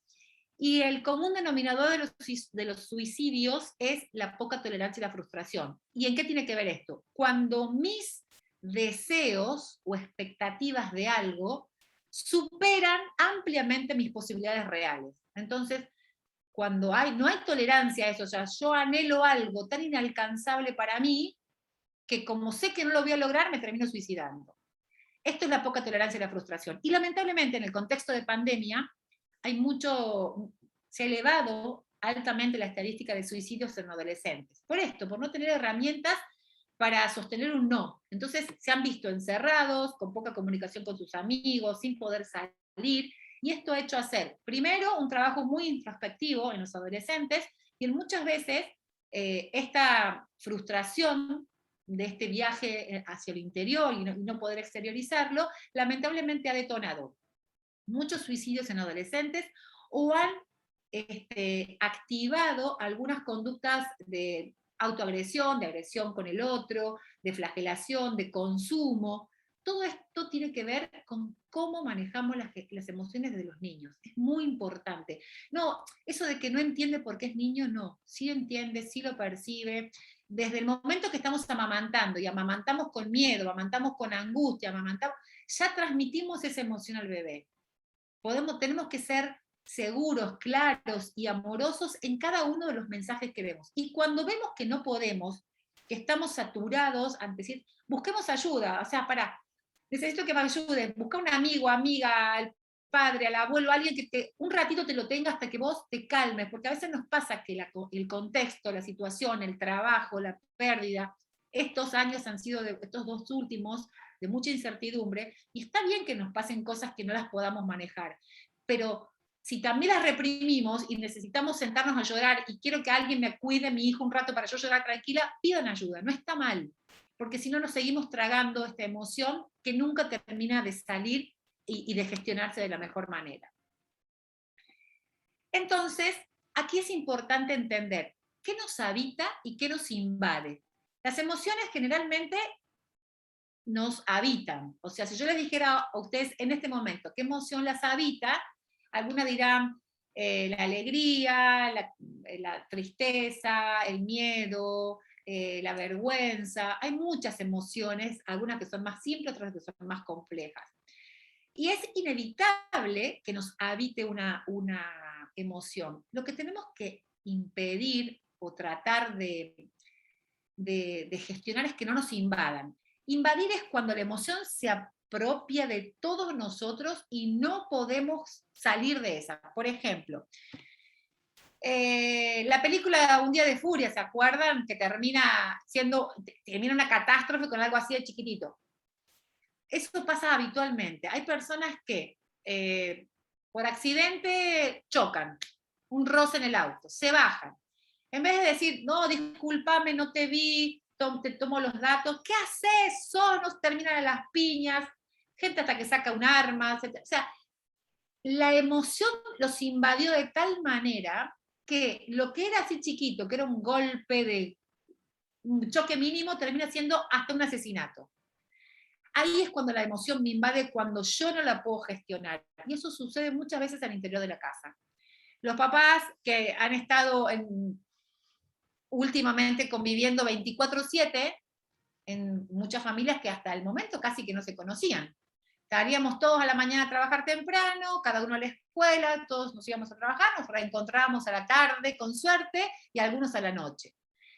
y el común denominador de los suicidios es la poca tolerancia y la frustración. ¿Y en qué tiene que ver esto? Cuando mis deseos o expectativas de algo superan ampliamente mis posibilidades reales. Entonces, cuando no hay tolerancia a eso, o sea, yo anhelo algo tan inalcanzable para mí, que como sé que no lo voy a lograr, me termino suicidando. Esto es la poca tolerancia y la frustración. Y lamentablemente en el contexto de pandemia, se ha elevado altamente la estadística de suicidios en adolescentes. Por esto, por no tener herramientas para sostener un no. Entonces se han visto encerrados, con poca comunicación con sus amigos, sin poder salir, y esto ha hecho hacer, primero, un trabajo muy introspectivo en los adolescentes, y muchas veces esta frustración de este viaje hacia el interior y no poder exteriorizarlo, lamentablemente ha detonado muchos suicidios en adolescentes, o han activado algunas conductas de autoagresión, de agresión con el otro, de flagelación, de consumo. Todo esto tiene que ver con cómo manejamos las emociones de los niños. Es muy importante. No, eso de que no entiende por qué es niño, no. Sí entiende, sí lo percibe. Desde el momento que estamos amamantando, y amamantamos con miedo, amamantamos con angustia, ya transmitimos esa emoción al bebé. Tenemos que ser seguros, claros y amorosos en cada uno de los mensajes que vemos. Y cuando vemos que no podemos, que estamos saturados, busquemos ayuda. O sea, necesito que me ayuden. Busca un amigo, amiga, al padre, al abuelo, alguien que un ratito te lo tenga hasta que vos te calmes, porque a veces nos pasa que el contexto, la situación, el trabajo, la pérdida, estos años han sido, estos 2 últimos, de mucha incertidumbre, y está bien que nos pasen cosas que no las podamos manejar, pero si también las reprimimos y necesitamos sentarnos a llorar y quiero que alguien me cuide mi hijo un rato para yo llorar tranquila, pidan ayuda, no está mal, porque si no nos seguimos tragando esta emoción que nunca termina de salir y de gestionarse de la mejor manera. Entonces, aquí es importante entender qué nos habita y qué nos invade. Las emociones generalmente nos habitan. O sea, si yo les dijera a ustedes en este momento qué emoción las habita, algunas dirán la alegría, la tristeza, el miedo, la vergüenza. Hay muchas emociones, algunas que son más simples, otras que son más complejas. Y es inevitable que nos habite una emoción. Lo que tenemos que impedir o tratar de gestionar es que no nos invadan. Invadir es cuando la emoción se apropia de todos nosotros y no podemos salir de esa. Por ejemplo, la película Un día de furia, ¿se acuerdan? Que termina una catástrofe con algo así de chiquitito. Eso pasa habitualmente. Hay personas que por accidente chocan, un roce en el auto, se bajan. En vez de decir, no, discúlpame, no te vi, te tomo los datos, ¿qué haces? Nos terminan a las piñas, gente hasta que saca un arma, etc. O sea, la emoción los invadió de tal manera que lo que era así chiquito, que era un golpe de un choque mínimo, termina siendo hasta un asesinato. Ahí es cuando la emoción me invade, cuando yo no la puedo gestionar. Y eso sucede muchas veces al interior de la casa. Los papás que han estado últimamente conviviendo 24/7, en muchas familias que hasta el momento casi que no se conocían. Estaríamos todos a la mañana a trabajar temprano, cada uno a la escuela, todos nos íbamos a trabajar, nos reencontrábamos a la tarde, con suerte, y algunos a la noche.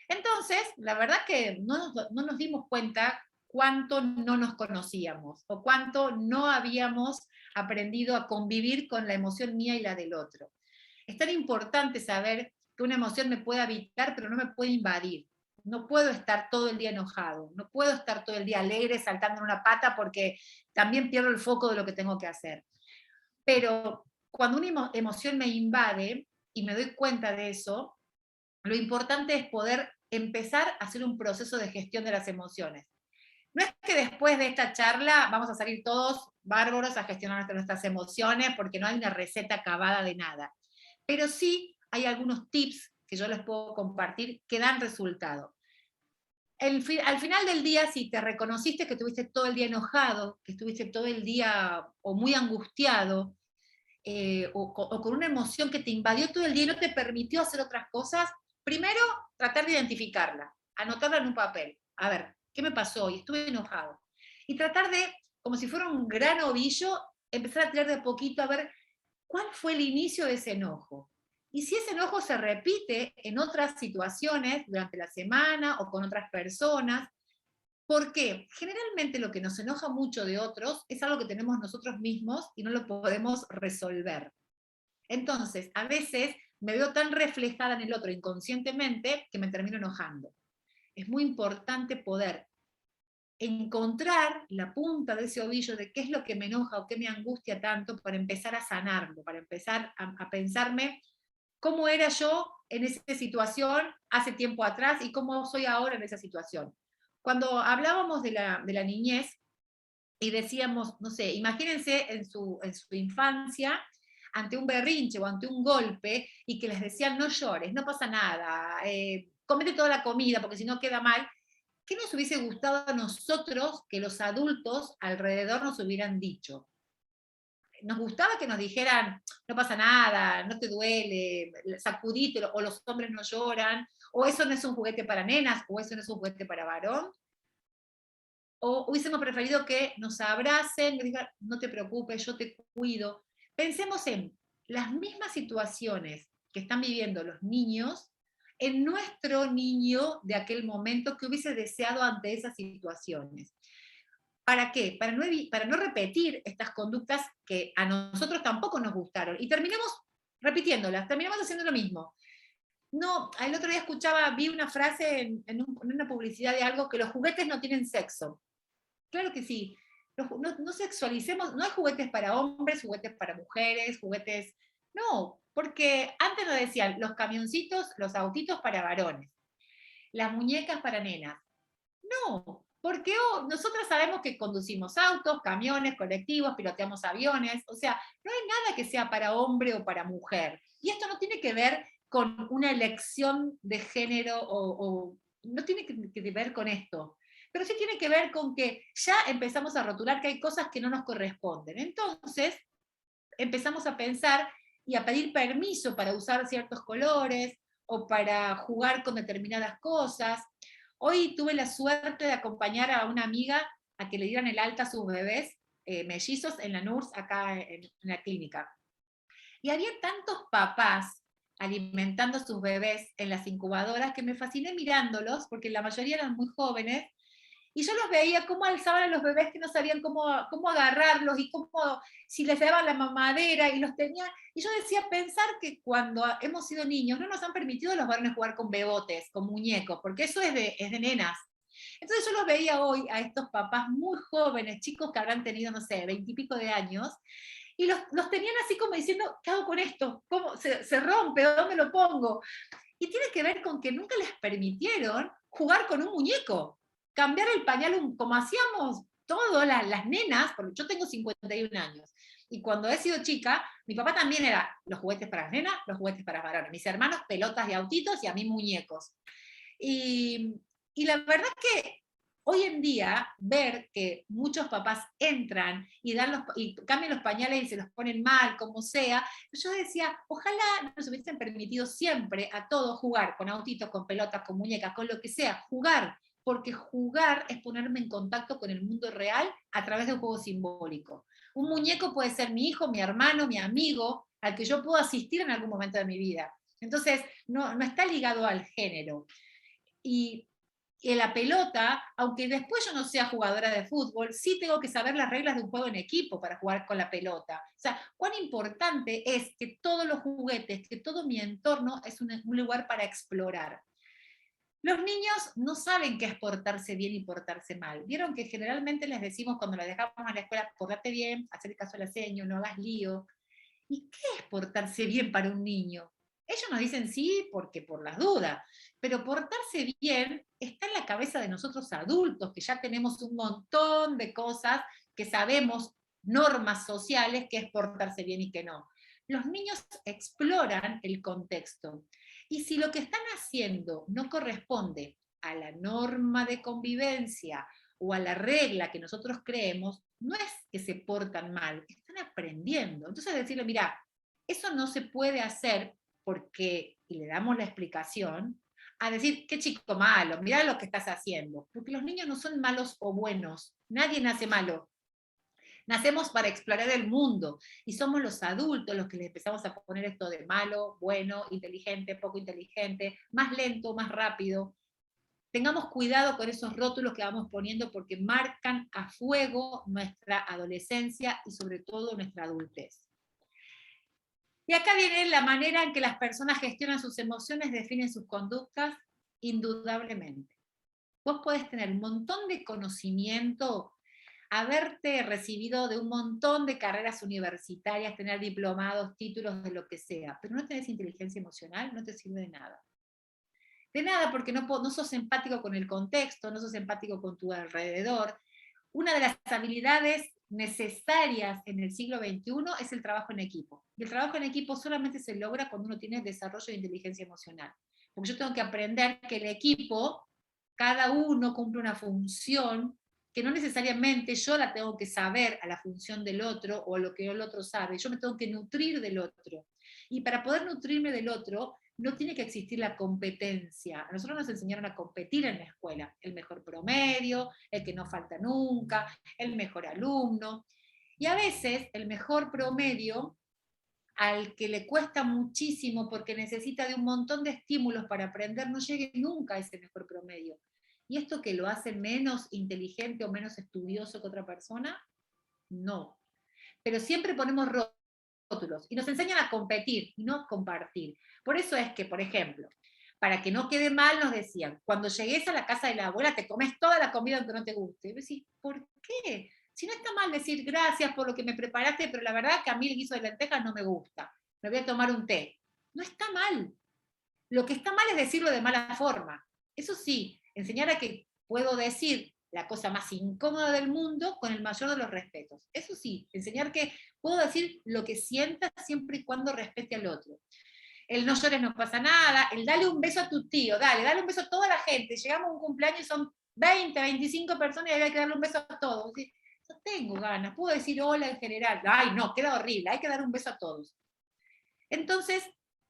Entonces, la verdad que no nos dimos cuenta cuánto no nos conocíamos, o cuánto no habíamos aprendido a convivir con la emoción mía y la del otro. Es tan importante saber que una emoción me puede habitar, pero no me puede invadir. No puedo estar todo el día enojado, no puedo estar todo el día alegre, saltando en una pata, porque también pierdo el foco de lo que tengo que hacer. Pero cuando una emoción me invade y me doy cuenta de eso, lo importante es poder empezar a hacer un proceso de gestión de las emociones. No es que después de esta charla vamos a salir todos bárbaros a gestionar nuestras emociones, porque no hay una receta acabada de nada. Pero sí hay algunos tips que yo les puedo compartir que dan resultado. Al final del día, si te reconociste que estuviste todo el día enojado, que estuviste todo el día o muy angustiado, o con una emoción que te invadió todo el día y no te permitió hacer otras cosas, primero tratar de identificarla, anotarla en un papel. A ver, ¿qué me pasó hoy? Estuve enojado. Y tratar de, como si fuera un gran ovillo, empezar a tirar de poquito a ver cuál fue el inicio de ese enojo. Y si ese enojo se repite en otras situaciones durante la semana o con otras personas, ¿por qué? Generalmente lo que nos enoja mucho de otros es algo que tenemos nosotros mismos y no lo podemos resolver. Entonces, a veces me veo tan reflejada en el otro inconscientemente que me termino enojando. Es muy importante poder encontrar la punta de ese ovillo de qué es lo que me enoja o qué me angustia tanto, para empezar a sanarlo, para empezar a pensarme cómo era yo en esa situación hace tiempo atrás y cómo soy ahora en esa situación. Cuando hablábamos de la niñez y decíamos, no sé, imagínense en su infancia, ante un berrinche o ante un golpe, y que les decían, no llores, no pasa nada, comete toda la comida porque si no queda mal. ¿Qué nos hubiese gustado a nosotros que los adultos alrededor nos hubieran dicho? Nos gustaba que nos dijeran, no pasa nada, no te duele, sacudítelo, o los hombres no lloran, o eso no es un juguete para nenas, o eso no es un juguete para varón. O hubiésemos preferido que nos abracen, que digan, no te preocupes, yo te cuido. Pensemos en las mismas situaciones que están viviendo los niños, en nuestro niño de aquel momento que hubiese deseado ante esas situaciones. ¿Para qué? Para no repetir estas conductas que a nosotros tampoco nos gustaron. Y terminamos repitiéndolas, terminamos haciendo lo mismo. No, el otro día vi una frase en una publicidad de algo, que los juguetes no tienen sexo. Claro que sí. No sexualicemos, no hay juguetes para hombres, juguetes para mujeres, juguetes... No, porque antes nos decían los camioncitos, los autitos para varones, las muñecas para nenas. No, porque nosotras sabemos que conducimos autos, camiones, colectivos, piloteamos aviones, o sea, no hay nada que sea para hombre o para mujer. Y esto no tiene que ver con una elección de género, o no tiene que ver con esto, pero sí tiene que ver con que ya empezamos a rotular que hay cosas que no nos corresponden. Entonces, empezamos a pensar y a pedir permiso para usar ciertos colores o para jugar con determinadas cosas. Hoy tuve la suerte de acompañar a una amiga a que le dieran el alta a sus bebés mellizos en la NURSS, acá en la clínica. Y había tantos papás alimentando a sus bebés en las incubadoras que me fasciné mirándolos, porque la mayoría eran muy jóvenes, y yo los veía cómo alzaban a los bebés que no sabían cómo agarrarlos, y cómo, si les daban la mamadera, y los tenían, y yo decía, pensar que cuando hemos sido niños no nos han permitido a los varones jugar con bebotes, con muñecos, porque eso es de nenas. Entonces yo los veía hoy a estos papás muy jóvenes, chicos que habrán tenido, no sé, 20 y pico de años, y los tenían así como diciendo, ¿qué hago con esto? ¿Cómo se rompe? ¿Dónde lo pongo? Y tiene que ver con que nunca les permitieron jugar con un muñeco, cambiar el pañal como hacíamos todas las nenas, porque yo tengo 51 años, y cuando he sido chica, mi papá también era los juguetes para las nenas, los juguetes para varones, mis hermanos pelotas y autitos, y a mí muñecos. Y la verdad que hoy en día, ver que muchos papás entran y cambian los pañales y se los ponen mal, como sea, yo decía, ojalá nos hubiesen permitido siempre a todos jugar con autitos, con pelotas, con muñecas, con lo que sea, jugar, porque jugar es ponerme en contacto con el mundo real a través de un juego simbólico. Un muñeco puede ser mi hijo, mi hermano, mi amigo, al que yo puedo asistir en algún momento de mi vida. Entonces, no está ligado al género. Y la pelota, aunque después yo no sea jugadora de fútbol, sí tengo que saber las reglas de un juego en equipo para jugar con la pelota. O sea, cuán importante es que todos los juguetes, que todo mi entorno es un lugar para explorar. Los niños no saben qué es portarse bien y portarse mal. Vieron que generalmente les decimos cuando los dejamos a la escuela, portate bien, hacer caso a la seño, no hagas lío. ¿Y qué es portarse bien para un niño? Ellos nos dicen sí porque por las dudas, pero portarse bien está en la cabeza de nosotros adultos, que ya tenemos un montón de cosas que sabemos, normas sociales, que es portarse bien y que no. Los niños exploran el contexto. Y si lo que están haciendo no corresponde a la norma de convivencia o a la regla que nosotros creemos, no es que se portan mal, están aprendiendo. Entonces decirle, mira, eso no se puede hacer porque, y le damos la explicación, a decir, qué chico malo, mira lo que estás haciendo. Porque los niños no son malos o buenos, nadie nace malo. Nacemos para explorar el mundo y somos los adultos los que les empezamos a poner esto de malo, bueno, inteligente, poco inteligente, más lento, más rápido. Tengamos cuidado con esos rótulos que vamos poniendo porque marcan a fuego nuestra adolescencia y sobre todo nuestra adultez. Y acá viene la manera en que las personas gestionan sus emociones, definen sus conductas, indudablemente. Vos podés tener un montón de conocimiento, haberte recibido de un montón de carreras universitarias, tener diplomados, títulos de lo que sea, pero no tenés inteligencia emocional, no te sirve de nada. De nada, porque no sos empático con el contexto, no sos empático con tu alrededor. Una de las habilidades necesarias en el siglo XXI es el trabajo en equipo. Y el trabajo en equipo solamente se logra cuando uno tiene desarrollo de inteligencia emocional. Porque yo tengo que aprender que el equipo, cada uno cumple una función que no necesariamente yo la tengo que saber a la función del otro o lo que el otro sabe. Yo me tengo que nutrir del otro. Y para poder nutrirme del otro, no tiene que existir la competencia. A nosotros nos enseñaron a competir en la escuela. El mejor promedio, el que no falta nunca, el mejor alumno. Y a veces el mejor promedio, al que le cuesta muchísimo porque necesita de un montón de estímulos para aprender, no llegue nunca a ese mejor promedio. ¿Y esto que lo hace menos inteligente o menos estudioso que otra persona? No. Pero siempre ponemos rótulos y nos enseñan a competir y no a compartir. Por eso es que, por ejemplo, para que no quede mal nos decían, cuando llegues a la casa de la abuela te comes toda la comida aunque no te guste. Y vos decís, ¿por qué? Si no está mal decir gracias por lo que me preparaste, pero la verdad que a mí el guiso de lentejas no me gusta, me voy a tomar un té. No está mal. Lo que está mal es decirlo de mala forma. Eso sí, enseñar a que puedo decir la cosa más incómoda del mundo con el mayor de los respetos. Eso sí, enseñar que puedo decir lo que sienta siempre y cuando respete al otro. El no llores, no pasa nada, el dale un beso a tu tío, dale un beso a toda la gente. Llegamos a un cumpleaños y son 20, 25 personas y hay que darle un beso a todos. No tengo ganas, puedo decir hola en general. Ay, no, queda horrible, hay que dar un beso a todos. Entonces,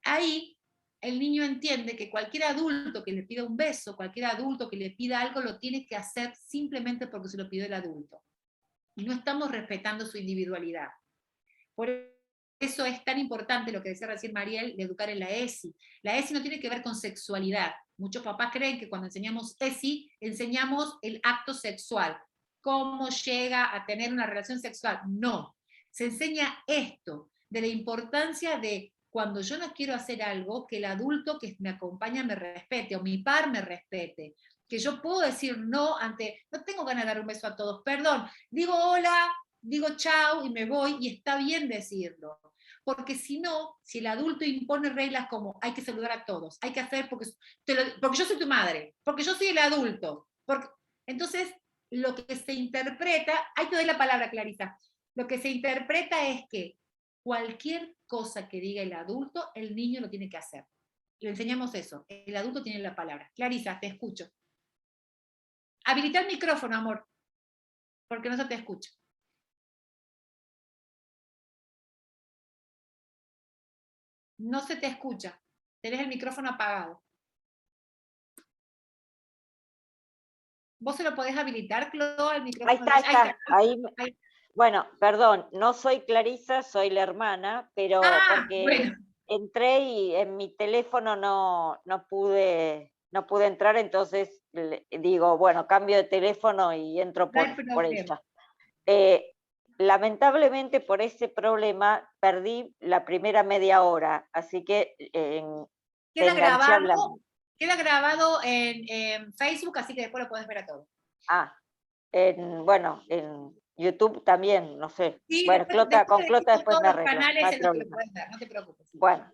ahí el niño entiende que cualquier adulto que le pida un beso, cualquier adulto que le pida algo, lo tiene que hacer simplemente porque se lo pidió el adulto. Y no estamos respetando su individualidad. Por eso es tan importante lo que decía recién Mariel, de educar en la ESI. La ESI no tiene que ver con sexualidad. Muchos papás creen que cuando enseñamos ESI, enseñamos el acto sexual. Cómo llega a tener una relación sexual. No. Se enseña esto, de la importancia de cuando yo no quiero hacer algo, que el adulto que me acompaña me respete, o mi par me respete. Que yo puedo decir no ante, no tengo ganas de dar un beso a todos, perdón, digo hola, digo chao y me voy, y está bien decirlo. Porque si no, si el adulto impone reglas como hay que saludar a todos, hay que hacer porque yo soy tu madre, porque yo soy el adulto, entonces lo que se interpreta, ahí te doy la palabra, Clarisa, lo que se interpreta es que cualquier cosa que diga el adulto, el niño lo tiene que hacer. Le enseñamos eso, el adulto tiene la palabra. Clarisa, te escucho. Habilita el micrófono, amor, porque no se te escucha. No se te escucha. Tenés el micrófono apagado. ¿Vos se lo podés habilitar, Clo, el micrófono? Ahí está. Ahí. Bueno, perdón, no soy Clarisa, soy la hermana, pero porque bueno. entré y en mi teléfono no pude entrar, entonces digo, bueno, cambio de teléfono y entro por ella. Lamentablemente por ese problema perdí la primera media hora, así que queda grabado en Facebook, así que después lo podés ver a todos. Bueno, en YouTube también, no sé. Sí, bueno, con Clota después me arreglo. Canales no hay en los que problema. lo puedes ver, no te preocupes. Bueno,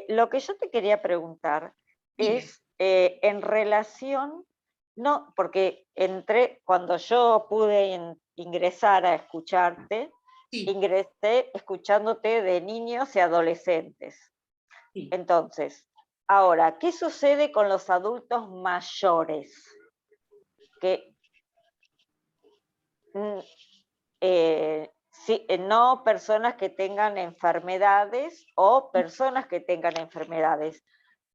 lo que yo te quería preguntar es en relación, no, porque cuando yo pude ingresar a escucharte, ingresé escuchándote de niños y adolescentes. Entonces, ahora, ¿qué sucede con los adultos mayores? Que no personas que tengan enfermedades o personas que tengan enfermedades,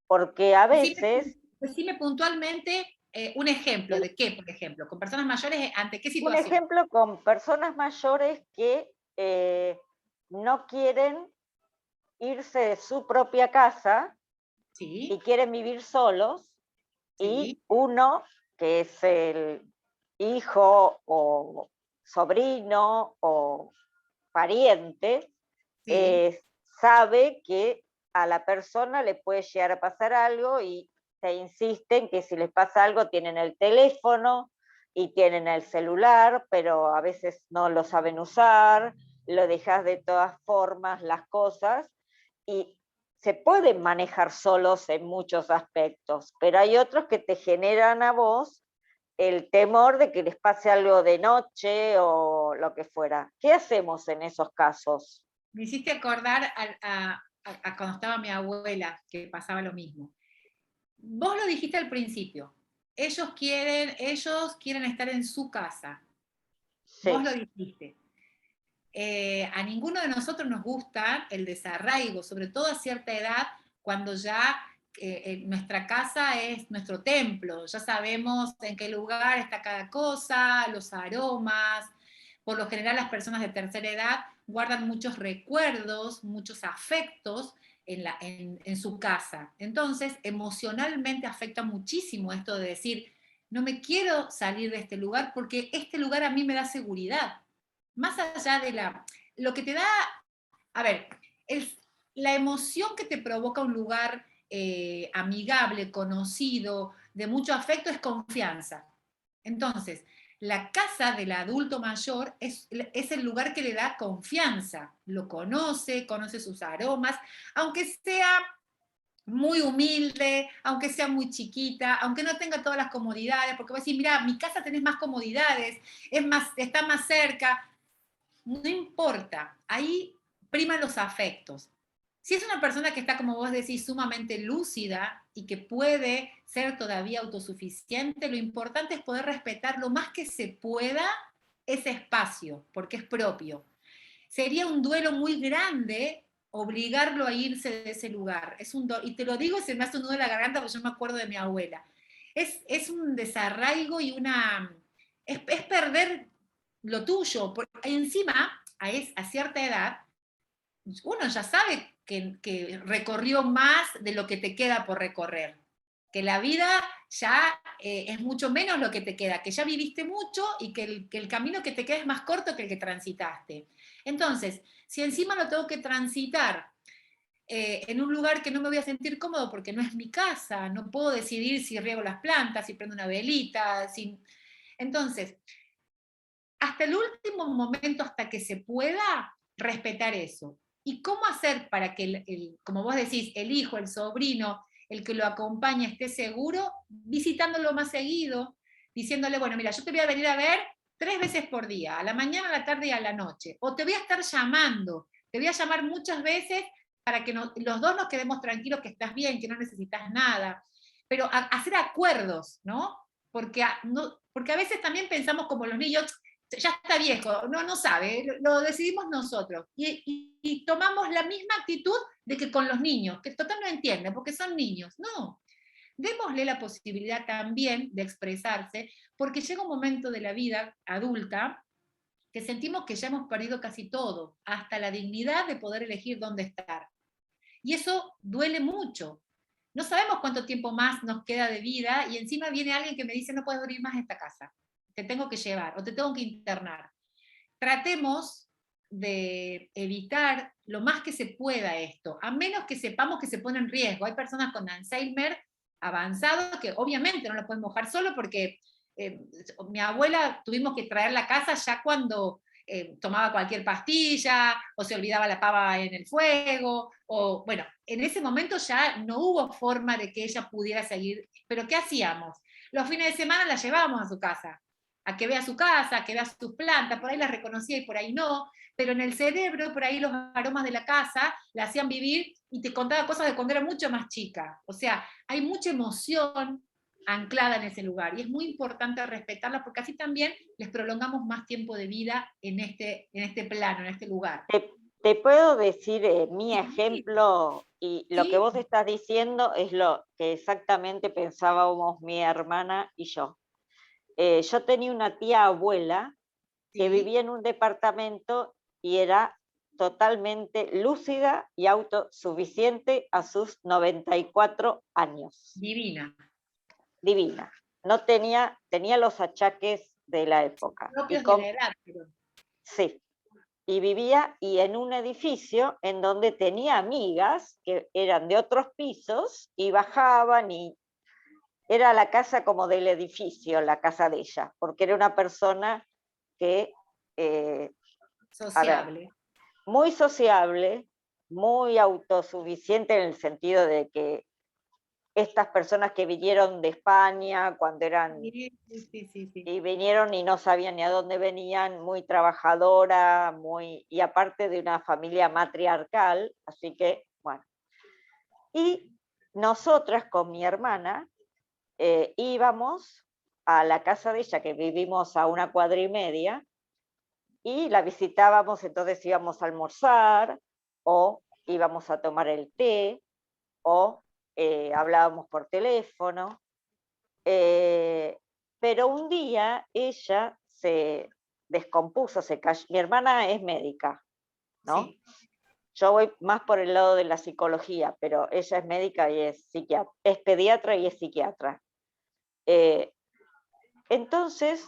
porque a veces... Decime puntualmente un ejemplo de qué, por ejemplo, con personas mayores, ¿ante qué situación? Un ejemplo con personas mayores que no quieren irse de su propia casa y quieren vivir solos, y uno que es el hijo o sobrino o pariente, sabe que a la persona le puede llegar a pasar algo y te insisten que si les pasa algo tienen el teléfono y tienen el celular, pero a veces no lo saben usar, lo dejas de todas formas las cosas, y se pueden manejar solos en muchos aspectos, pero hay otros que te generan a vos el temor de que les pase algo de noche o lo que fuera. ¿Qué hacemos en esos casos? Me hiciste acordar a cuando estaba mi abuela, que pasaba lo mismo. Vos lo dijiste al principio, ellos quieren estar en su casa. Sí. Vos lo dijiste. A ninguno de nosotros nos gusta el desarraigo, sobre todo a cierta edad, cuando ya nuestra casa es nuestro templo, ya sabemos en qué lugar está cada cosa, los aromas. Por lo general las personas de tercera edad guardan muchos recuerdos, muchos afectos en su casa. Entonces, emocionalmente afecta muchísimo esto de decir, no me quiero salir de este lugar porque este lugar a mí me da seguridad. Más allá de lo que te da, a ver, la emoción que te provoca un lugar amigable, conocido, de mucho afecto, es confianza. Entonces, la casa del adulto mayor es el lugar que le da confianza, lo conoce sus aromas, aunque sea muy humilde, aunque sea muy chiquita, aunque no tenga todas las comodidades, porque voy a decir, mira, mi casa tenés más comodidades, está más cerca. No importa, ahí priman los afectos. Si es una persona que está, como vos decís, sumamente lúcida y que puede ser todavía autosuficiente, lo importante es poder respetar lo más que se pueda ese espacio, porque es propio. Sería un duelo muy grande obligarlo a irse de ese lugar. Y te lo digo y se me hace un nudo en la garganta porque yo me acuerdo de mi abuela. Es un desarraigo y es perder lo tuyo. Encima, a cierta edad, uno ya sabe que recorrió más de lo que te queda por recorrer, que la vida ya es mucho menos lo que te queda, que ya viviste mucho y que el camino que te queda es más corto que el que transitaste. Entonces, si encima lo tengo que transitar en un lugar que no me voy a sentir cómodo porque no es mi casa, no puedo decidir si riego las plantas, si prendo una velita, entonces, hasta el último momento, hasta que se pueda, respetar eso. ¿Y cómo hacer para que, como vos decís, el hijo, el sobrino, el que lo acompaña esté seguro? Visitándolo más seguido, diciéndole, bueno, mira, yo te voy a venir a ver 3 veces por día, a la mañana, a la tarde y a la noche. O te voy a estar llamando, te voy a llamar muchas veces para que los dos nos quedemos tranquilos que estás bien, que no necesitas nada. Pero hacer acuerdos, ¿no? Porque a veces también pensamos como los niños, ya está viejo, no sabe, lo decidimos nosotros. Y tomamos la misma actitud de que con los niños, que total no entienden, porque son niños. No, démosle la posibilidad también de expresarse, porque llega un momento de la vida adulta que sentimos que ya hemos perdido casi todo, hasta la dignidad de poder elegir dónde estar. Y eso duele mucho. No sabemos cuánto tiempo más nos queda de vida y encima viene alguien que me dice no puedes dormir más en esta casa, te tengo que llevar o te tengo que internar. Tratemos de evitar lo más que se pueda esto, a menos que sepamos que se pone en riesgo. Hay personas con Alzheimer avanzado que obviamente no lo podemos dejar solo porque mi abuela tuvimos que traerla a casa ya cuando tomaba cualquier pastilla, o se olvidaba la pava en el fuego, o bueno, en ese momento ya no hubo forma de que ella pudiera seguir, pero ¿qué hacíamos? Los fines de semana la llevábamos a su casa, a que vea su casa, a que vea sus plantas, por ahí las reconocía y por ahí no, pero en el cerebro, por ahí los aromas de la casa la hacían vivir y te contaba cosas de cuando era mucho más chica. O sea, hay mucha emoción anclada en ese lugar y es muy importante respetarla porque así también les prolongamos más tiempo de vida en este plano, en este lugar. Te puedo decir mi ejemplo, y lo que ¿Sí? vos estás diciendo es lo que exactamente pensábamos mi hermana y yo. Yo tenía una tía abuela que Sí. vivía en un departamento y era totalmente lúcida y autosuficiente a sus 94 años. Divina. Divina. No tenía los achaques de la época. Propios de la edad. Pero... Sí. Y vivía en un edificio en donde tenía amigas que eran de otros pisos y bajaban, y era la casa como del edificio, la casa de ella, porque era una persona que sociable. Muy sociable, muy autosuficiente en el sentido de que estas personas que vinieron de España cuando eran... Sí. Y vinieron y no sabían ni a dónde venían, muy trabajadora, y aparte de una familia matriarcal, así que, bueno. Y nosotras con mi hermana íbamos a la casa de ella, que vivimos a 1,5 cuadras, y la visitábamos, entonces íbamos a almorzar, o íbamos a tomar el té, o hablábamos por teléfono. Pero un día ella se descompuso, se cayó. Mi hermana es médica, ¿no? Sí. Yo voy más por el lado de la psicología, pero ella es médica y es psiquiatra, es pediatra y es psiquiatra. Entonces,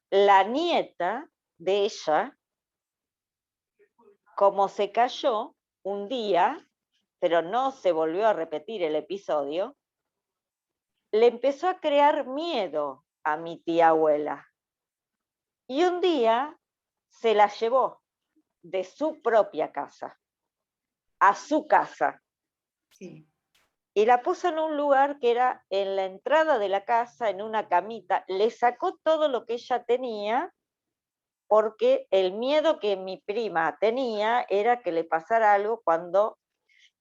la nieta de ella, como se cayó un día, pero no se volvió a repetir el episodio, le empezó a crear miedo a mi tía abuela. Y un día se la llevó de su propia casa a su casa. Sí. Y la puso en un lugar que era en la entrada de la casa, en una camita. Le sacó todo lo que ella tenía, porque el miedo que mi prima tenía era que le pasara algo cuando...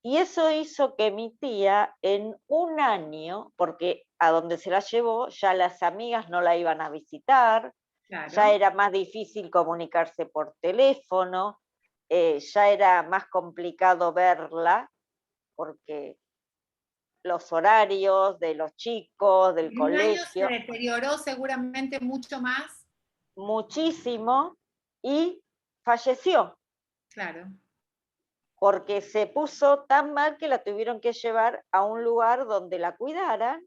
Y eso hizo que mi tía en un año, porque a donde se la llevó ya las amigas no la iban a visitar, claro. Ya era más difícil comunicarse por teléfono, ya era más complicado verla, porque los horarios de los chicos, del En un año se colegio, deterioró seguramente mucho más. muchísimo, y falleció, Claro. porque se puso tan mal que la tuvieron que llevar a un lugar donde la cuidaran,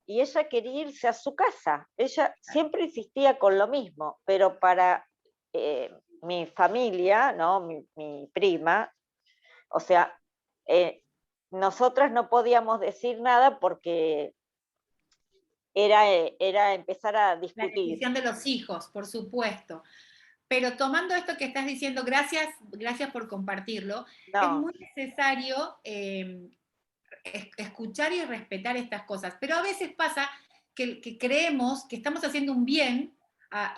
y ella quería irse a su casa. Ella siempre insistía con lo mismo, pero para mi familia, ¿no? Mi prima, o sea, nosotras no podíamos decir nada porque era empezar a La discutir. decisión de los hijos, por supuesto. Pero tomando esto que estás diciendo, gracias por compartirlo, es No, muy necesario escuchar y respetar estas cosas. Pero a veces pasa que creemos que estamos haciendo un bien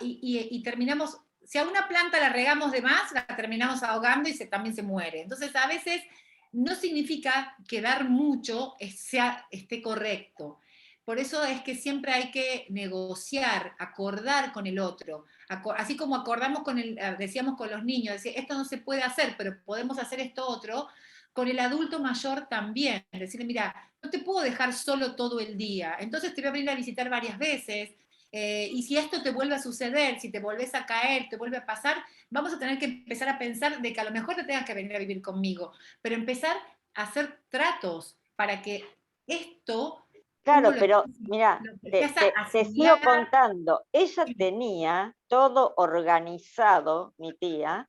y terminamos, si a una planta la regamos de más, la terminamos ahogando y también se muere. Entonces a veces no significa que dar mucho esté correcto. Por eso es que siempre hay que negociar, acordar con el otro. Así como acordamos decíamos con los niños, decir, esto no se puede hacer, pero podemos hacer esto otro, con el adulto mayor también. Decirle, mira, no te puedo dejar solo todo el día, entonces te voy a venir a visitar varias veces, y si esto te vuelve a suceder, si te volvés a caer, te vuelve a pasar, vamos a tener que empezar a pensar de que a lo mejor te tengas que venir a vivir conmigo, pero empezar a hacer tratos para que esto uno claro, pero mira, lo empieza a te sigo asimilar. contando. Ella tenía todo organizado, mi tía,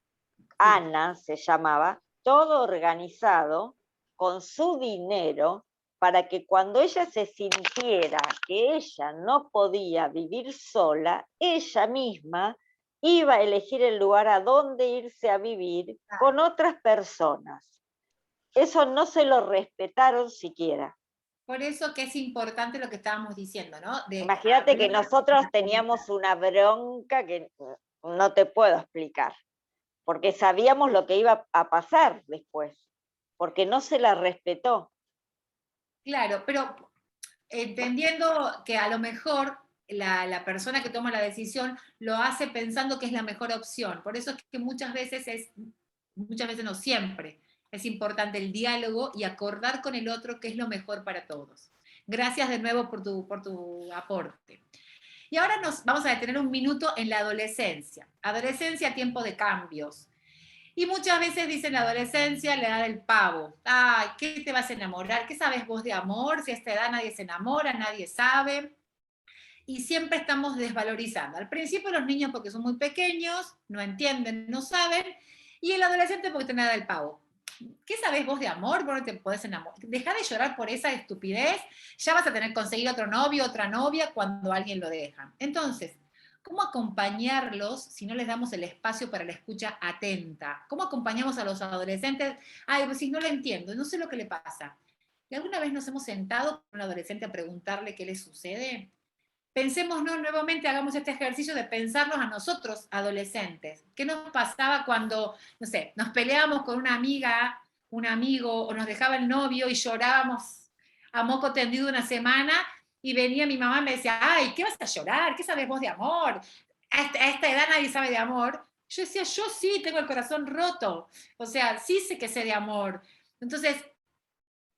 Ana se llamaba, todo organizado con su dinero para que cuando ella se sintiera que ella no podía vivir sola, ella misma iba a elegir el lugar a donde irse a vivir con otras personas. Eso no se lo respetaron siquiera. Por eso que es importante lo que estábamos diciendo, ¿no? Imagínate que nosotros teníamos una bronca que no te puedo explicar, porque sabíamos lo que iba a pasar después, porque no se la respetó. Claro, pero entendiendo que a lo mejor la persona que toma la decisión lo hace pensando que es la mejor opción. Por eso es que muchas veces no siempre, es importante el diálogo y acordar con el otro qué es lo mejor para todos. Gracias de nuevo por tu aporte. Y ahora nos vamos a detener un minuto en la adolescencia. Adolescencia, tiempo de cambios. Y muchas veces dicen la adolescencia, la edad del pavo. Ay, ¿qué te vas a enamorar? ¿Qué sabes vos de amor? Si a esta edad nadie se enamora, nadie sabe. Y siempre estamos desvalorizando. Al principio los niños porque son muy pequeños, no entienden, no saben. Y el adolescente porque tiene la edad del pavo. ¿Qué sabés vos de amor? Vos no te podés enamorar. Dejá de llorar por esa estupidez. Ya vas a tener que conseguir otro novio, otra novia cuando alguien lo deja. Entonces, ¿cómo acompañarlos si no les damos el espacio para la escucha atenta? ¿Cómo acompañamos a los adolescentes? Ay, pues si no lo entiendo, no sé lo que le pasa. ¿Y alguna vez nos hemos sentado con un adolescente a preguntarle qué le sucede? Pensémonos nuevamente, hagamos este ejercicio de pensarnos a nosotros, adolescentes. ¿Qué nos pasaba cuando, no sé, nos peleábamos con una amiga, un amigo, o nos dejaba el novio y llorábamos a moco tendido una semana y venía mi mamá y me decía, ay, ¿qué vas a llorar? ¿Qué sabes vos de amor? A esta edad nadie sabe de amor. Yo decía, yo sí, tengo el corazón roto. O sea, sí sé que sé de amor. Entonces,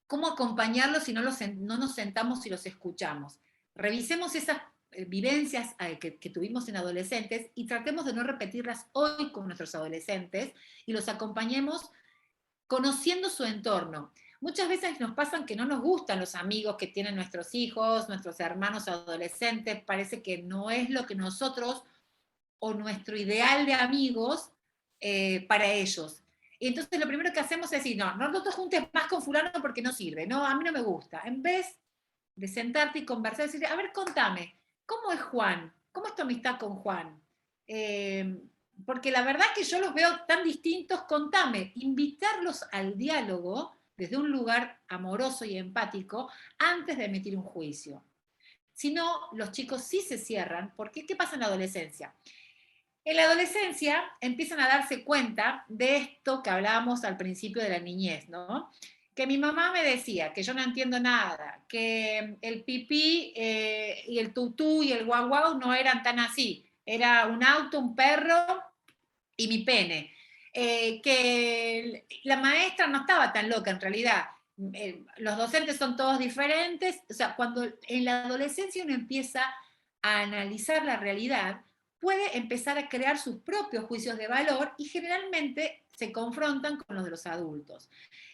¿cómo acompañarlos si no nos sentamos y los escuchamos? Revisemos esas vivencias que tuvimos en adolescentes y tratemos de no repetirlas hoy con nuestros adolescentes y los acompañemos conociendo su entorno. Muchas veces nos pasan que no nos gustan los amigos que tienen nuestros hijos, nuestros hermanos adolescentes, parece que no es lo que nosotros o nuestro ideal de amigos para ellos. Y entonces lo primero que hacemos es decir, no te juntes más con fulano porque no sirve, no, a mí no me gusta. En vez de sentarte y conversar, decirle, a ver, contame, ¿cómo es Juan? ¿Cómo es tu amistad con Juan? Porque la verdad que yo los veo tan distintos, contame, invitarlos al diálogo desde un lugar amoroso y empático antes de emitir un juicio. Si no, los chicos sí se cierran, porque ¿qué pasa en la adolescencia? En la adolescencia empiezan a darse cuenta de esto que hablábamos al principio de la niñez, ¿no? Que mi mamá me decía que yo no entiendo nada, que el pipí y el tutú y el guau guau no eran tan así, era un auto, un perro y mi pene. que la maestra no estaba tan loca en realidad. Los docentes son todos diferentes, o sea, cuando en la adolescencia uno empieza a analizar la realidad, puede empezar a crear sus propios juicios de valor y generalmente se confrontan con los de los adultos.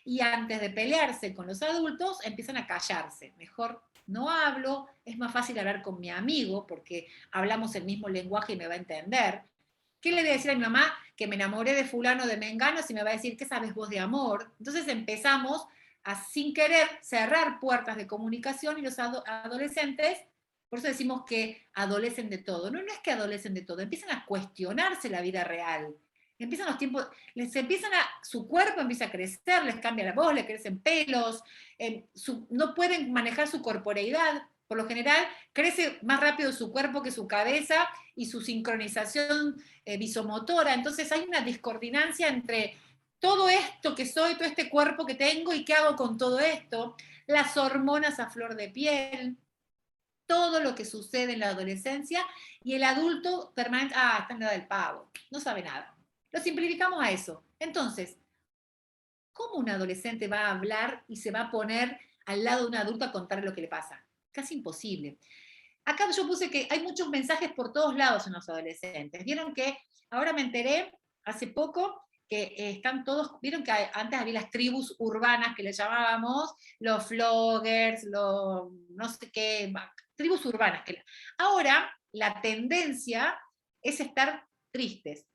Y antes de pelearse con los adultos, empiezan a callarse. Mejor no hablo, es más fácil hablar con mi amigo porque hablamos el mismo lenguaje y me va a entender. ¿Qué le voy a decir a mi mamá? Que me enamoré de fulano de mengano, si me va a decir, ¿qué sabes vos de amor? Entonces empezamos a, sin querer, cerrar puertas de comunicación y los adolescentes, por eso decimos que adolecen de todo. No, no es que adolecen de todo, empiezan a cuestionarse la vida real. Empiezan los tiempos, su cuerpo empieza a crecer, les cambia la voz, les crecen pelos, no pueden manejar su corporeidad. Por lo general, crece más rápido su cuerpo que su cabeza y su sincronización visomotora. Entonces hay una discordancia entre todo esto que soy, todo este cuerpo que tengo y qué hago con todo esto, las hormonas a flor de piel, todo lo que sucede en la adolescencia, y el adulto permanente, está en la edad del pavo, no sabe nada. Lo simplificamos a eso. Entonces, ¿cómo un adolescente va a hablar y se va a poner al lado de un adulto a contarle lo que le pasa? Casi imposible. Acá yo puse que hay muchos mensajes por todos lados en los adolescentes. Vieron que, ahora me enteré hace poco, que están todos, vieron que antes había las tribus urbanas que le llamábamos, los floggers, los no sé qué, tribus urbanas. Ahora la tendencia es estar tristes.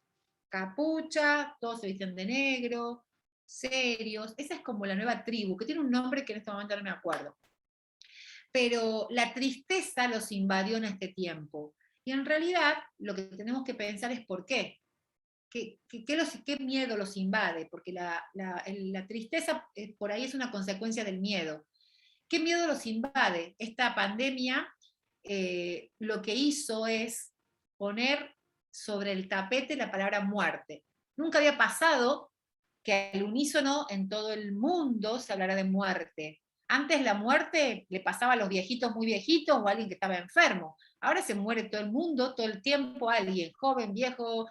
Capucha, todos se visten de negro, serios. Esa es como la nueva tribu, que tiene un nombre que en este momento no me acuerdo. Pero la tristeza los invadió en este tiempo. Y en realidad lo que tenemos que pensar es por qué. ¿Qué miedo los invade? Porque la tristeza por ahí es una consecuencia del miedo. ¿Qué miedo los invade? Esta pandemia lo que hizo es poner sobre el tapete la palabra muerte. Nunca había pasado que al unísono en todo el mundo se hablara de muerte. Antes la muerte le pasaba a los viejitos muy viejitos o a alguien que estaba enfermo. Ahora se muere todo el mundo, todo el tiempo, alguien, joven, viejo,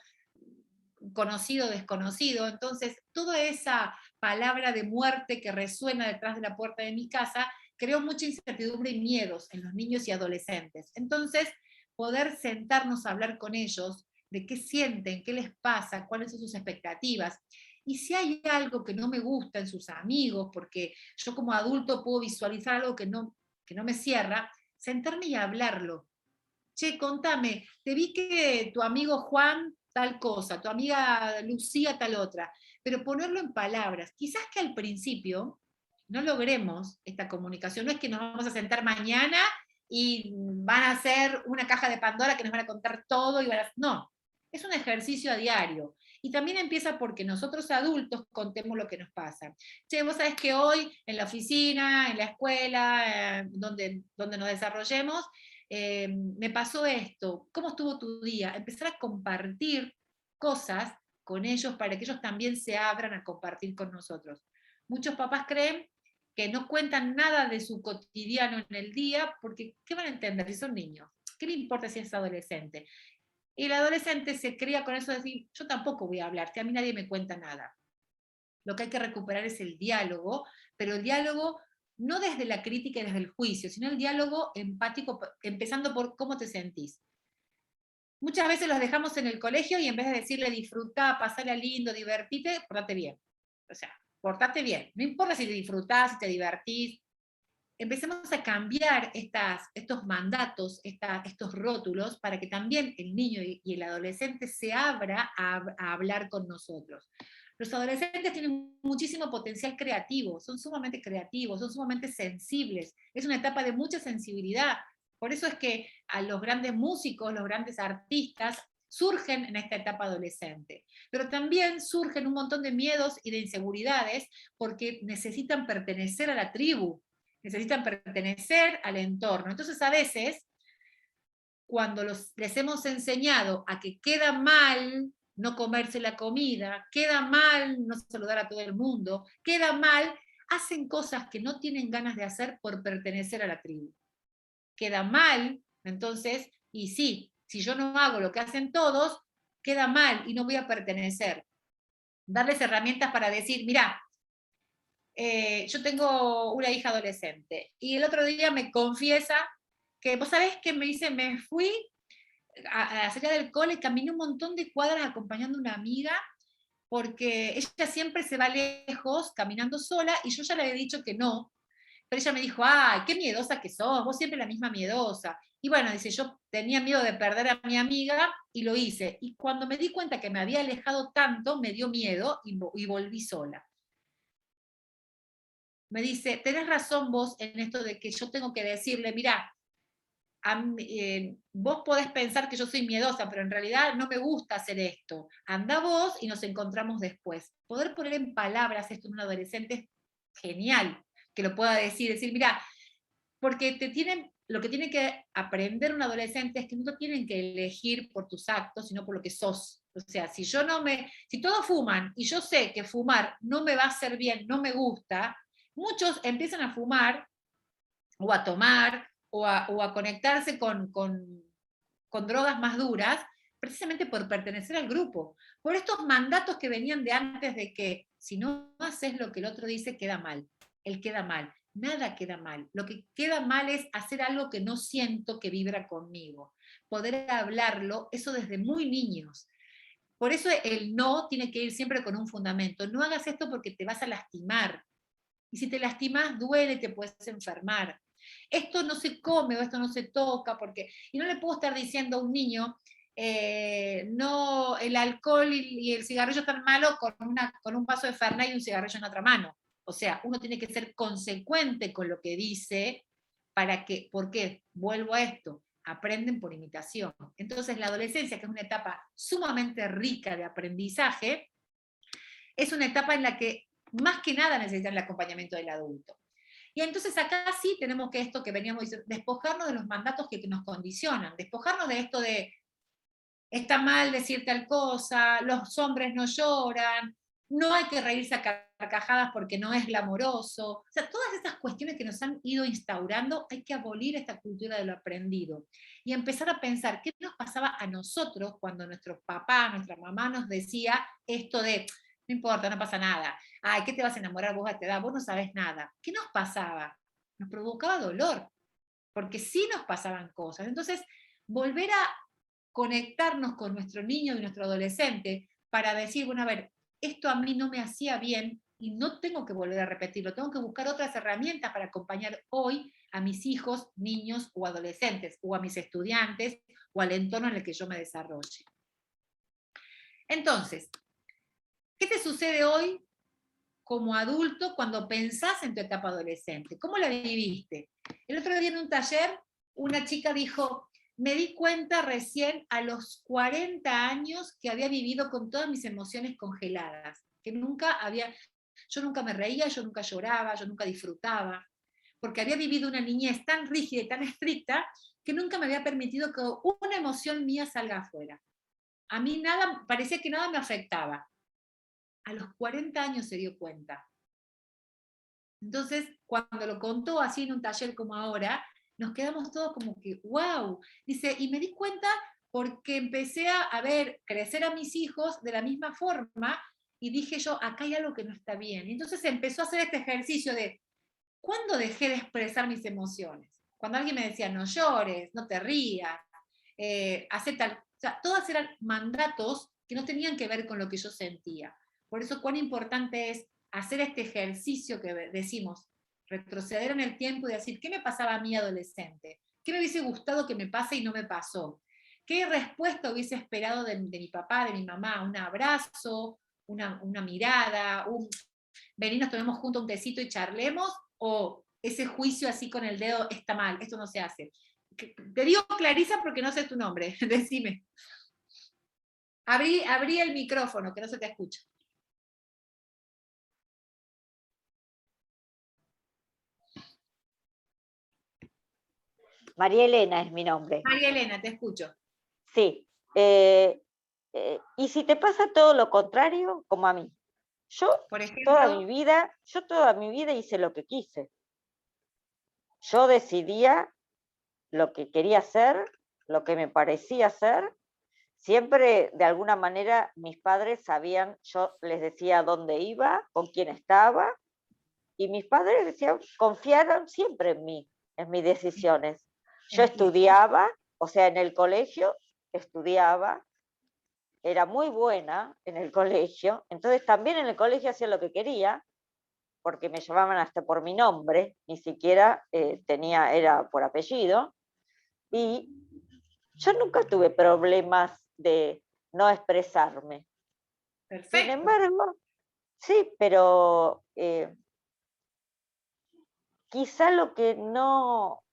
conocido, desconocido. Entonces, toda esa palabra de muerte que resuena detrás de la puerta de mi casa creó mucha incertidumbre y miedos en los niños y adolescentes. Entonces, poder sentarnos a hablar con ellos de qué sienten, qué les pasa, cuáles son sus expectativas. Y si hay algo que no me gusta en sus amigos, porque yo como adulto puedo visualizar algo que no me cierra, sentarme y hablarlo. Che, contame, te vi que tu amigo Juan tal cosa, tu amiga Lucía tal otra, pero ponerlo en palabras. Quizás que al principio no logremos esta comunicación, no es que nos vamos a sentar mañana y van a hacer una caja de Pandora que nos van a contar todo, no, es un ejercicio a diario. Y también empieza porque nosotros adultos contemos lo que nos pasa. Che, vos sabés que hoy en la oficina, en la escuela, donde nos desarrollemos, me pasó esto, ¿cómo estuvo tu día? Empezar a compartir cosas con ellos para que ellos también se abran a compartir con nosotros. Muchos papás creen que no cuentan nada de su cotidiano en el día, porque ¿qué van a entender si son niños? ¿Qué le importa si es adolescente? Y el adolescente se cría con eso de decir, yo tampoco voy a hablarte, a mí nadie me cuenta nada. Lo que hay que recuperar es el diálogo, pero el diálogo no desde la crítica y desde el juicio, sino el diálogo empático, empezando por cómo te sentís. Muchas veces los dejamos en el colegio y en vez de decirle disfrutá, pasala lindo, divertite, portate bien. O sea, portate bien. No importa si te disfrutás, si te divertís. Empecemos a cambiar estos mandatos, estos rótulos, para que también el niño y el adolescente se abra a hablar con nosotros. Los adolescentes tienen muchísimo potencial creativo, son sumamente creativos, son sumamente sensibles. Es una etapa de mucha sensibilidad. Por eso es que a los grandes músicos, los grandes artistas, surgen en esta etapa adolescente. Pero también surgen un montón de miedos y de inseguridades porque necesitan pertenecer a la tribu, necesitan pertenecer al entorno. Entonces, a veces, cuando les hemos enseñado a que queda mal no comerse la comida, queda mal no saludar a todo el mundo, queda mal, hacen cosas que no tienen ganas de hacer por pertenecer a la tribu. Queda mal, entonces, y sí, si yo no hago lo que hacen todos, queda mal y no voy a pertenecer. darles herramientas para decir, mira, yo tengo una hija adolescente, y el otro día me confiesa que, vos sabés que me dice, me fui a la salida del cole, caminé un montón de cuadras acompañando a una amiga, porque ella siempre se va lejos caminando sola, y yo ya le había dicho que no, pero ella me dijo, ay, qué miedosa que sos, vos siempre la misma miedosa. Y bueno, dice, yo tenía miedo de perder a mi amiga y lo hice. Y cuando me di cuenta que me había alejado tanto, me dio miedo y volví sola. Me dice, tenés razón vos en esto de que yo tengo que decirle, mirá, vos podés pensar que yo soy miedosa, pero en realidad no me gusta hacer esto. Anda vos y nos encontramos después. Poder poner en palabras esto en un adolescente es genial, que lo pueda decir, mira, porque lo que tiene que aprender un adolescente es que no tienen que elegir por tus actos, sino por lo que sos. O sea, si todos fuman y yo sé que fumar no me va a hacer bien, no me gusta, muchos empiezan a fumar o a tomar o a conectarse con drogas más duras, precisamente por pertenecer al grupo, por estos mandatos que venían de antes de que si no haces lo que el otro dice, queda mal, él queda mal, nada queda mal, lo que queda mal es hacer algo que no siento que vibra conmigo, poder hablarlo, eso desde muy niños. Por eso el no tiene que ir siempre con un fundamento, no hagas esto porque te vas a lastimar, y si te lastimas duele, te puedes enfermar. Esto no se come o esto no se toca, y no le puedo estar diciendo a un niño, no, el alcohol y el cigarrillo están malos con un vaso de Fernet y un cigarrillo en otra mano. O sea, uno tiene que ser consecuente con lo que dice ¿por qué? Vuelvo a esto, aprenden por imitación. Entonces la adolescencia, que es una etapa sumamente rica de aprendizaje, es una etapa en la que más que nada necesitan el acompañamiento del adulto. Y entonces acá sí tenemos que esto que veníamos diciendo, despojarnos de los mandatos que nos condicionan, despojarnos de esto de está mal decir tal cosa, los hombres no lloran, no hay que reírse a carcajadas porque no es glamoroso. O sea, todas estas cuestiones que nos han ido instaurando, hay que abolir esta cultura de lo aprendido y empezar a pensar qué nos pasaba a nosotros cuando nuestro papá, nuestra mamá nos decía esto de no importa, no pasa nada. Ay, ¿qué te vas a enamorar vos a esta edad? Vos no sabés nada. ¿Qué nos pasaba? Nos provocaba dolor, porque sí nos pasaban cosas. Entonces, volver a conectarnos con nuestro niño y nuestro adolescente para decir, bueno, a ver, esto a mí no me hacía bien y no tengo que volver a repetirlo, tengo que buscar otras herramientas para acompañar hoy a mis hijos, niños o adolescentes, o a mis estudiantes, o al entorno en el que yo me desarrolle. Entonces, ¿qué te sucede hoy como adulto cuando pensás en tu etapa adolescente? ¿Cómo la viviste? El otro día en un taller, una chica dijo, me di cuenta recién a los 40 años que había vivido con todas mis emociones congeladas, que yo nunca me reía, yo nunca lloraba, yo nunca disfrutaba, porque había vivido una niñez tan rígida y tan estricta que nunca me había permitido que una emoción mía salga afuera. A mí parecía que nada me afectaba. A los 40 años se dio cuenta. Entonces, cuando lo contó así en un taller como ahora, nos quedamos todos como que, wow. Dice, y me di cuenta porque empecé a ver crecer a mis hijos de la misma forma y dije yo, acá hay algo que no está bien. Y entonces empezó a hacer este ejercicio de, ¿cuándo dejé de expresar mis emociones? Cuando alguien me decía, no llores, no te rías, hace tal. O sea, todas eran mandatos que no tenían que ver con lo que yo sentía. Por eso cuán importante es hacer este ejercicio que decimos, retroceder en el tiempo y decir, ¿qué me pasaba a mí adolescente? ¿Qué me hubiese gustado que me pase y no me pasó? ¿Qué respuesta hubiese esperado de mi papá, de mi mamá? ¿Un abrazo? ¿Una mirada? Vení, nos tomemos juntos un tecito y charlemos? ¿O ese juicio así con el dedo está mal, esto no se hace? Te digo Clarisa porque no sé tu nombre, decime. Abrí el micrófono, que no se te escucha. María Elena es mi nombre. María Elena, te escucho. Sí. Y si te pasa todo lo contrario, como a mí. Yo Por ejemplo, toda mi vida hice lo que quise. Yo decidía lo que quería hacer, lo que me parecía hacer, siempre, de alguna manera, mis padres sabían, yo les decía dónde iba, con quién estaba, y mis padres decían, confiaron siempre en mí, en mis decisiones. Yo Entiendo. estudiaba, o sea, en el colegio estudiaba, era muy buena en el colegio, entonces también en el colegio hacía lo que quería, porque me llamaban hasta por mi nombre, ni siquiera era por apellido, y yo nunca tuve problemas de no expresarme. Sin Perfecto. embargo, sí, pero quizá lo que no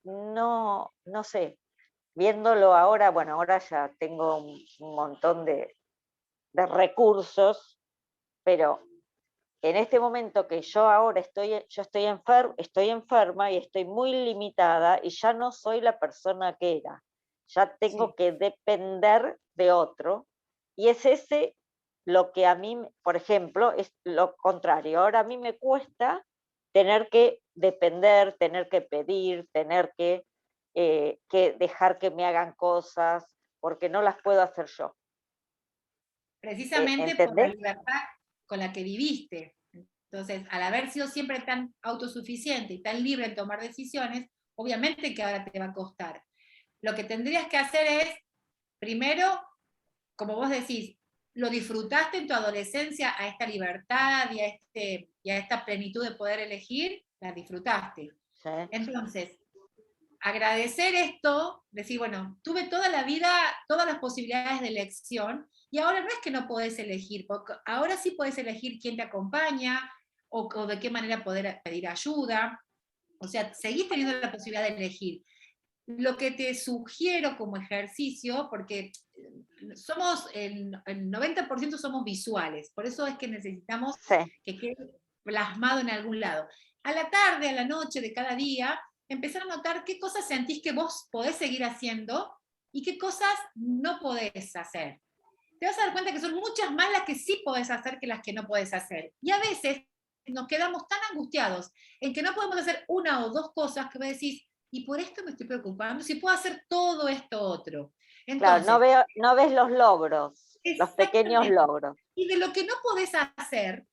sé, viéndolo ahora, bueno, ahora ya tengo un montón de recursos, pero en este momento que yo ahora estoy enferma y estoy muy limitada y ya no soy la persona que era. Ya tengo Sí. que depender de otro, y es ese lo que a mí, por ejemplo, es lo contrario. Ahora a mí me cuesta tener que depender, tener que pedir, tener que dejar que me hagan cosas, porque no las puedo hacer yo. Precisamente por la ¿Entendés? libertad con la que viviste. Entonces, al haber sido siempre tan autosuficiente y tan libre en tomar decisiones, obviamente que ahora te va a costar. Lo que tendrías que hacer es, primero, como vos decís, lo disfrutaste en tu adolescencia a esta libertad y a esta plenitud de poder elegir, la disfrutaste. ¿Sí? Entonces, agradecer esto, decir, bueno, tuve toda la vida, todas las posibilidades de elección, y ahora no es que no podés elegir, porque ahora sí podés elegir quién te acompaña, o de qué manera poder pedir ayuda, o sea, seguís teniendo la posibilidad de elegir. Lo que te sugiero como ejercicio, porque el 90% somos visuales, por eso es que necesitamos Sí. que quede plasmado en algún lado. A la tarde, a la noche de cada día, empezar a notar qué cosas sentís que vos podés seguir haciendo y qué cosas no podés hacer. Te vas a dar cuenta que son muchas más las que sí podés hacer que las que no podés hacer. Y a veces nos quedamos tan angustiados en que no podemos hacer una o dos cosas que vos decís, y por esto me estoy preocupando, si puedo hacer todo esto otro. Claro, Entonces, no ves los logros, los pequeños exactamente. logros. Y de lo que no podés hacer,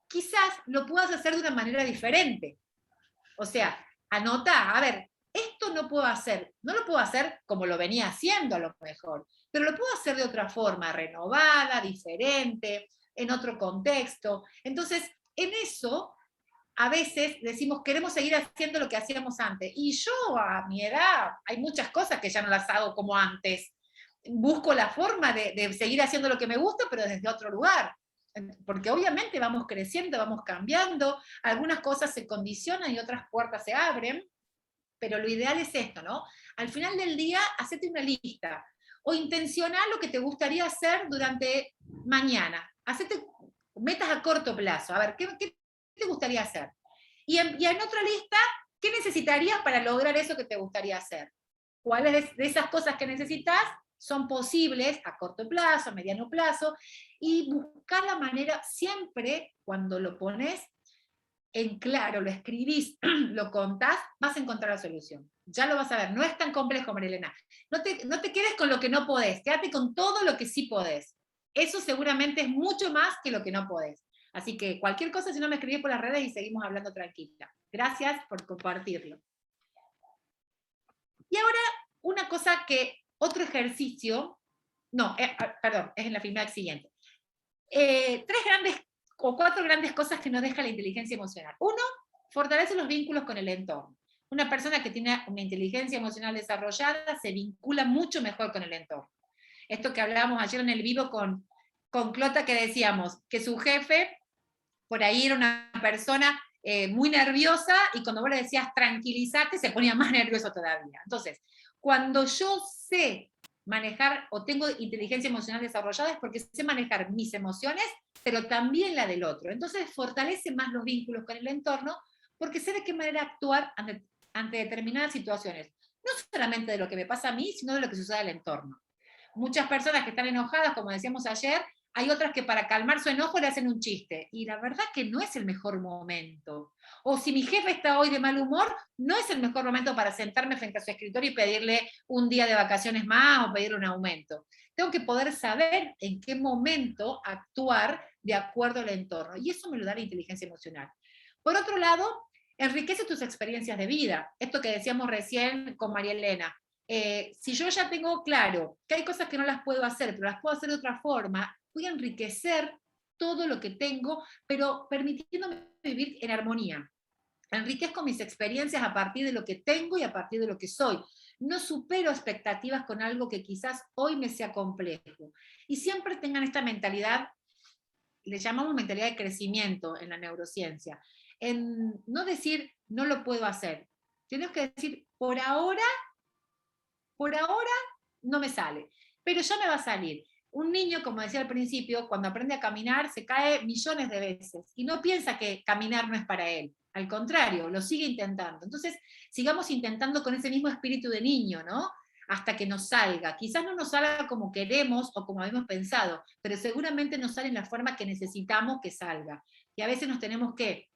quizás lo puedas hacer de una manera diferente. O sea, anota, a ver, esto no puedo hacer, no lo puedo hacer como lo venía haciendo a lo mejor, pero lo puedo hacer de otra forma, renovada, diferente, en otro contexto. Entonces, en eso, a veces decimos, queremos seguir haciendo lo que hacíamos antes. Y yo, a mi edad, hay muchas cosas que ya no las hago como antes. Busco la forma de seguir haciendo lo que me gusta, pero desde otro lugar. Porque obviamente vamos creciendo, vamos cambiando, algunas cosas se condicionan y otras puertas se abren, pero lo ideal es esto, ¿no? Al final del día, hacete una lista o intencionar lo que te gustaría hacer durante mañana. Hacete metas a corto plazo. A ver, ¿qué te gustaría hacer? Y en otra lista, ¿qué necesitarías para lograr eso que te gustaría hacer? ¿Cuáles de esas cosas que necesitas son posibles a corto plazo, a mediano plazo? Y buscar la manera, siempre cuando lo pones en claro, lo escribís, lo contás, vas a encontrar la solución. Ya lo vas a ver, no es tan complejo, Marilena. No te quedes con lo que no podés, quédate con todo lo que sí podés. Eso seguramente es mucho más que lo que no podés. Así que cualquier cosa, si no, me escribís por las redes y seguimos hablando tranquila. Gracias por compartirlo. Y ahora, una cosa otro ejercicio, no, perdón, es en la feedback siguiente. 4 grandes cosas que nos deja la inteligencia emocional. Uno, fortalece los vínculos con el entorno. Una persona que tiene una inteligencia emocional desarrollada se vincula mucho mejor con el entorno. Esto que hablábamos ayer en el vivo con Clota, que decíamos que su jefe por ahí era una persona muy nerviosa, y cuando vos le decías tranquilízate, se ponía más nervioso todavía. Entonces, cuando yo sé manejar o tengo inteligencia emocional desarrollada es porque sé manejar mis emociones, pero también la del otro. Entonces fortalece más los vínculos con el entorno porque sé de qué manera actuar ante determinadas situaciones. No solamente de lo que me pasa a mí, sino de lo que sucede al entorno. Muchas personas que están enojadas, como decíamos ayer, hay otras que para calmar su enojo le hacen un chiste, y la verdad que no es el mejor momento. O si mi jefe está hoy de mal humor, no es el mejor momento para sentarme frente a su escritorio y pedirle un día de vacaciones más o pedirle un aumento. Tengo que poder saber en qué momento actuar de acuerdo al entorno, y eso me lo da la inteligencia emocional. Por otro lado, enriquece tus experiencias de vida. Esto que decíamos recién con María Elena. Si yo ya tengo claro que hay cosas que no las puedo hacer, pero las puedo hacer de otra forma, voy a enriquecer todo lo que tengo, pero permitiéndome vivir en armonía. Enriquezco mis experiencias a partir de lo que tengo y a partir de lo que soy. No supero expectativas con algo que quizás hoy me sea complejo. Y siempre tengan esta mentalidad, le llamamos mentalidad de crecimiento en la neurociencia. En no decir, no lo puedo hacer. Tenemos que decir, por ahora no me sale, pero ya me va a salir. Un niño, como decía al principio, cuando aprende a caminar, se cae millones de veces y no piensa que caminar no es para él. Al contrario, lo sigue intentando. Entonces, sigamos intentando con ese mismo espíritu de niño, ¿no? Hasta que nos salga. Quizás no nos salga como queremos o como habíamos pensado, pero seguramente nos sale en la forma que necesitamos que salga. Y a veces nos tenemos que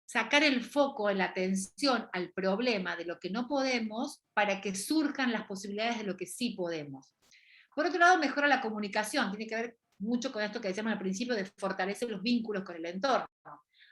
sacar el foco, la atención al problema de lo que no podemos para que surjan las posibilidades de lo que sí podemos. Por otro lado, mejora la comunicación, tiene que ver mucho con esto que decíamos al principio de fortalecer los vínculos con el entorno.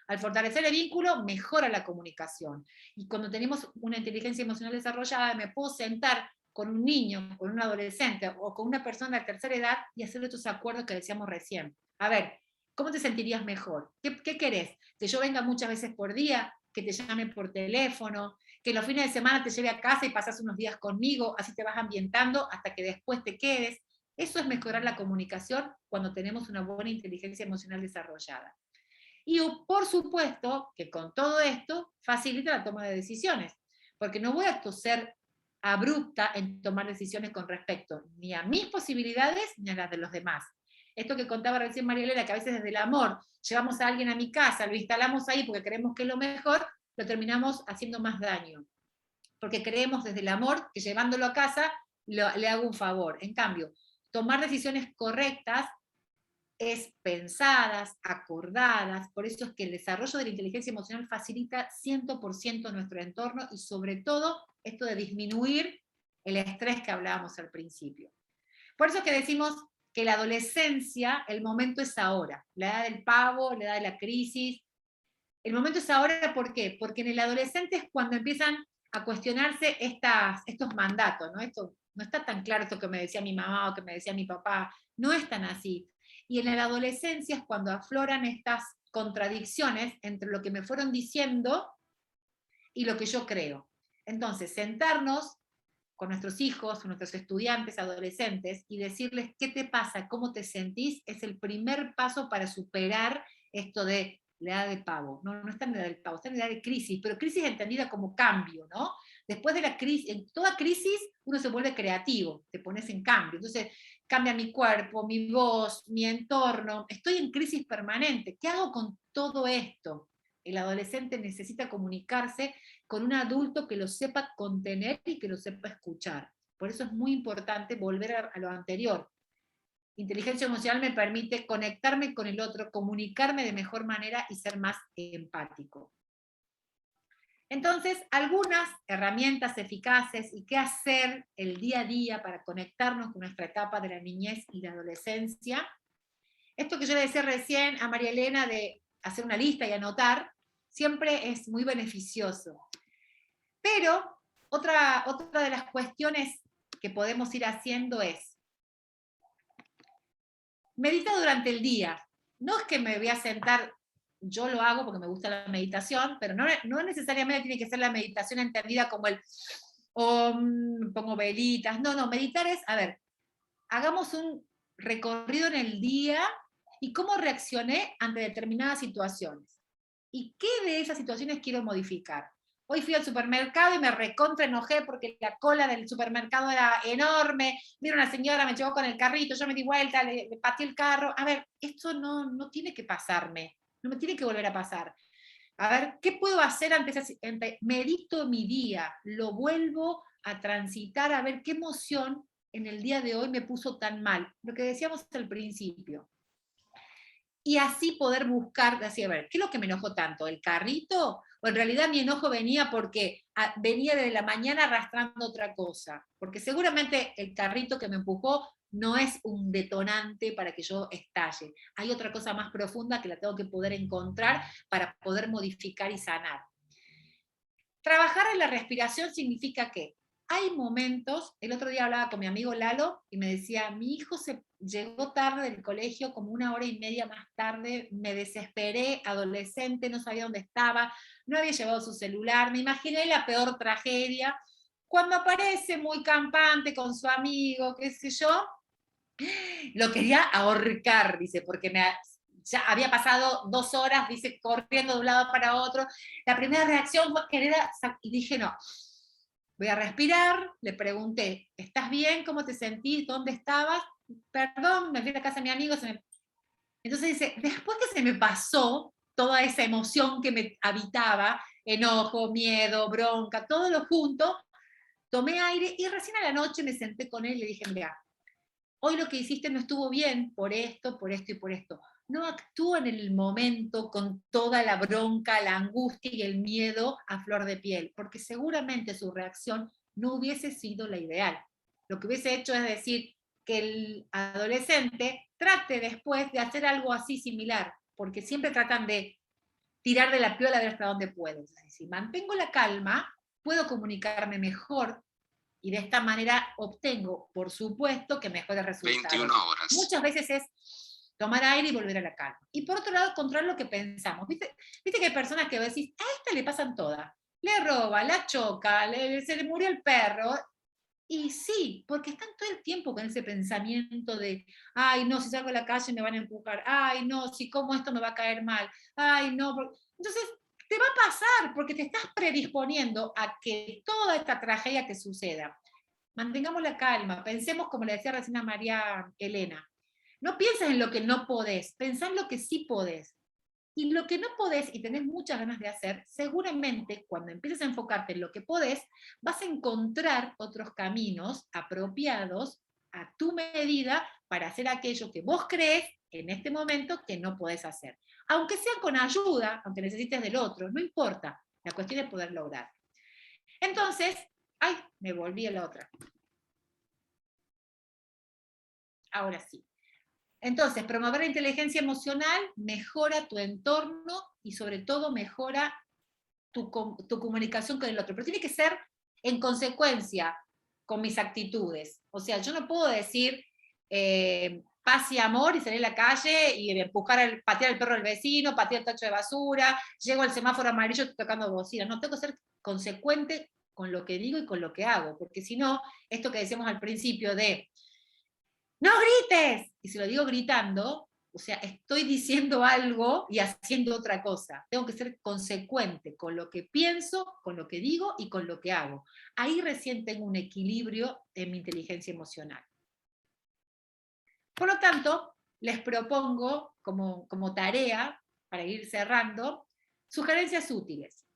Al fortalecer el vínculo, mejora la comunicación. Y cuando tenemos una inteligencia emocional desarrollada, me puedo sentar con un niño, con un adolescente o con una persona de tercera edad y hacer estos acuerdos que decíamos recién. A ver, ¿cómo te sentirías mejor? ¿Qué querés? ¿Que yo venga muchas veces por día? ¿Que te llame por teléfono? ¿Que los fines de semana te lleve a casa y pasas unos días conmigo? Así te vas ambientando hasta que después te quedes. Eso es mejorar la comunicación cuando tenemos una buena inteligencia emocional desarrollada. Y por supuesto que con todo esto facilita la toma de decisiones, porque no voy a ser abrupta en tomar decisiones con respecto ni a mis posibilidades ni a las de los demás. Esto que contaba recién María Elena, que a veces desde el amor llevamos a alguien a mi casa, lo instalamos ahí porque creemos que es lo mejor, lo terminamos haciendo más daño. Porque creemos desde el amor que llevándolo a casa le hago un favor. En cambio, tomar decisiones correctas es pensadas, acordadas, por eso es que el desarrollo de la inteligencia emocional facilita 100% nuestro entorno y sobre todo esto de disminuir el estrés que hablábamos al principio. Por eso es que decimos que la adolescencia, el momento es ahora, la edad del pavo, la edad de la crisis. El momento es ahora, ¿por qué? Porque en el adolescente es cuando empiezan a cuestionarse estos mandatos, ¿no? Esto, no está tan claro esto que me decía mi mamá o que me decía mi papá, no es tan así. Y en la adolescencia es cuando afloran estas contradicciones entre lo que me fueron diciendo y lo que yo creo. Entonces, sentarnos con nuestros hijos, con nuestros estudiantes, adolescentes, y decirles qué te pasa, cómo te sentís, es el primer paso para superar esto de la edad de pavo. No está en la edad del pavo, está en la edad de crisis, pero crisis entendida como cambio, ¿no? Después de la crisis, en toda crisis uno se vuelve creativo, te pones en cambio. Entonces, cambia mi cuerpo, mi voz, mi entorno, estoy en crisis permanente. ¿Qué hago con todo esto? El adolescente necesita comunicarse con un adulto que lo sepa contener y que lo sepa escuchar. Por eso es muy importante volver a lo anterior. Inteligencia emocional me permite conectarme con el otro, comunicarme de mejor manera y ser más empático. Entonces, algunas herramientas eficaces y qué hacer el día a día para conectarnos con nuestra etapa de la niñez y la adolescencia. Esto que yo le decía recién a María Elena de hacer una lista y anotar, siempre es muy beneficioso. Pero otra de las cuestiones que podemos ir haciendo es, medita durante el día. No es que me voy a sentar, yo lo hago porque me gusta la meditación, pero no necesariamente tiene que ser la meditación entendida como el pongo velitas. No, meditar es, a ver, hagamos un recorrido en el día y cómo reaccioné ante determinadas situaciones. ¿Y qué de esas situaciones quiero modificar? Hoy fui al supermercado y me recontra enojé porque la cola del supermercado era enorme, vino una señora, me llevó con el carrito, yo me di vuelta, le pateé el carro. A ver, esto no tiene que pasarme, no me tiene que volver a pasar. A ver, ¿qué puedo hacer medito mi día, lo vuelvo a transitar, a ver qué emoción en el día de hoy me puso tan mal? Lo que decíamos al principio. Y así poder buscar, así, a ver, ¿qué es lo que me enojó tanto? ¿El carrito? O en realidad mi enojo venía porque venía desde la mañana arrastrando otra cosa. Porque seguramente el carrito que me empujó no es un detonante para que yo estalle. Hay otra cosa más profunda que la tengo que poder encontrar para poder modificar y sanar. Trabajar en la respiración significa que hay momentos, el otro día hablaba con mi amigo Lalo y me decía, mi hijo llegó tarde del colegio, como 1 hora y media más tarde, me desesperé, adolescente, no sabía dónde estaba, no había llevado su celular, me imaginé la peor tragedia. Cuando aparece muy campante con su amigo, qué sé yo, lo quería ahorcar, dice, porque ya había pasado 2 horas, dice, corriendo de un lado para otro. La primera reacción fue querer, y dije, no, voy a respirar, le pregunté, ¿estás bien? ¿Cómo te sentís? ¿Dónde estabas? Perdón, me fui a la casa de mi amigo. Entonces dice, después que se me pasó toda esa emoción que me habitaba, enojo, miedo, bronca, todo lo junto, tomé aire y recién a la noche me senté con él y le dije, mira, hoy lo que hiciste no estuvo bien por esto y por esto. No actúa en el momento con toda la bronca, la angustia y el miedo a flor de piel, porque seguramente su reacción no hubiese sido la ideal. Lo que hubiese hecho es decir que el adolescente trate después de hacer algo así similar, porque siempre tratan de tirar de la piola a ver hasta dónde puedo. Entonces, si mantengo la calma, puedo comunicarme mejor y de esta manera obtengo, por supuesto, que mejores resultados. 21 horas. Muchas veces es tomar aire y volver a la calma. Y por otro lado, controlar lo que pensamos. ¿Viste que hay personas que decís, a esta le pasan todas? Le roba, la choca, se le murió el perro. Y sí, porque están todo el tiempo con ese pensamiento de, ay, no, si salgo a la calle me van a empujar, ay, no, si como esto me va a caer mal, ay, no. Entonces, te va a pasar porque te estás predisponiendo a que toda esta tragedia te suceda. Mantengamos la calma, pensemos como le decía recién a María Elena. No pienses en lo que no podés, pensá en lo que sí podés. Y lo que no podés y tenés muchas ganas de hacer, seguramente cuando empieces a enfocarte en lo que podés, vas a encontrar otros caminos apropiados a tu medida para hacer aquello que vos crees en este momento que no podés hacer. Aunque sea con ayuda, aunque necesites del otro, no importa. La cuestión es poder lograr. Entonces, ay, me volví a la otra. Ahora sí. Entonces, promover la inteligencia emocional mejora tu entorno y sobre todo mejora tu comunicación con el otro. Pero tiene que ser en consecuencia con mis actitudes. O sea, yo no puedo decir paz y amor y salir a la calle y patear el perro del vecino, patear el tacho de basura, llego al semáforo amarillo tocando bocina. No, tengo que ser consecuente con lo que digo y con lo que hago, porque si no, esto que decíamos al principio de ¡no grites! Y si lo digo gritando, o sea, estoy diciendo algo y haciendo otra cosa. Tengo que ser consecuente con lo que pienso, con lo que digo y con lo que hago. Ahí recién tengo un equilibrio en mi inteligencia emocional. Por lo tanto, les propongo como tarea, para ir cerrando, sugerencias útiles.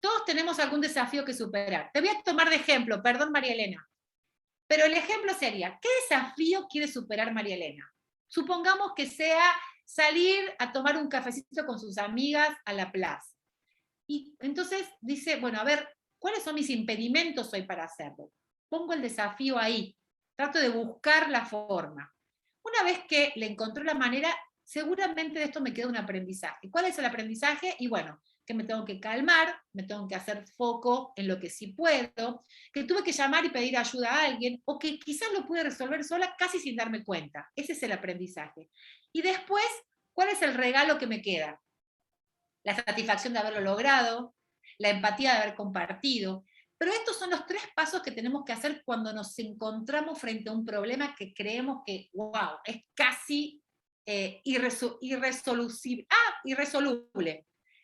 Todos tenemos algún desafío que superar. Te voy a tomar de ejemplo, perdón María Elena. Pero el ejemplo sería, ¿qué desafío quiere superar María Elena? Supongamos que sea salir a tomar un cafecito con sus amigas a la plaza. Y entonces dice, bueno, a ver, ¿cuáles son mis impedimentos hoy para hacerlo? Pongo el desafío ahí, trato de buscar la forma. Una vez que le encontró la manera, seguramente de esto me queda un aprendizaje. ¿Cuál es el aprendizaje? Y bueno, que me tengo que calmar, me tengo que hacer foco en lo que sí puedo, que tuve que llamar y pedir ayuda a alguien, o que quizás lo pude resolver sola casi sin darme cuenta. Ese es el aprendizaje. Y después, ¿cuál es el regalo que me queda? La satisfacción de haberlo logrado, la empatía de haber compartido. Pero estos son los 3 pasos que tenemos que hacer cuando nos encontramos frente a un problema que creemos que, wow, es casi irresoluble.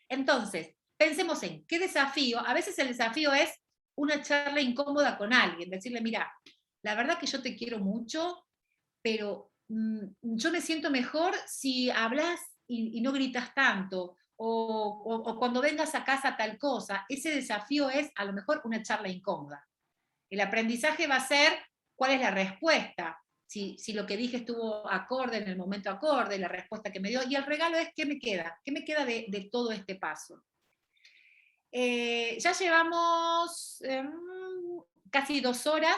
Entonces, pensemos en qué desafío. A veces el desafío es una charla incómoda con alguien, decirle, mira, la verdad que yo te quiero mucho, pero yo me siento mejor si hablas y no gritas tanto, o cuando vengas a casa tal cosa. Ese desafío es a lo mejor una charla incómoda. El aprendizaje va a ser cuál es la respuesta, si lo que dije estuvo acorde en el momento acorde, la respuesta que me dio, y el regalo es ¿qué me queda? ¿Qué me queda de todo este paso? Ya llevamos casi 2 horas,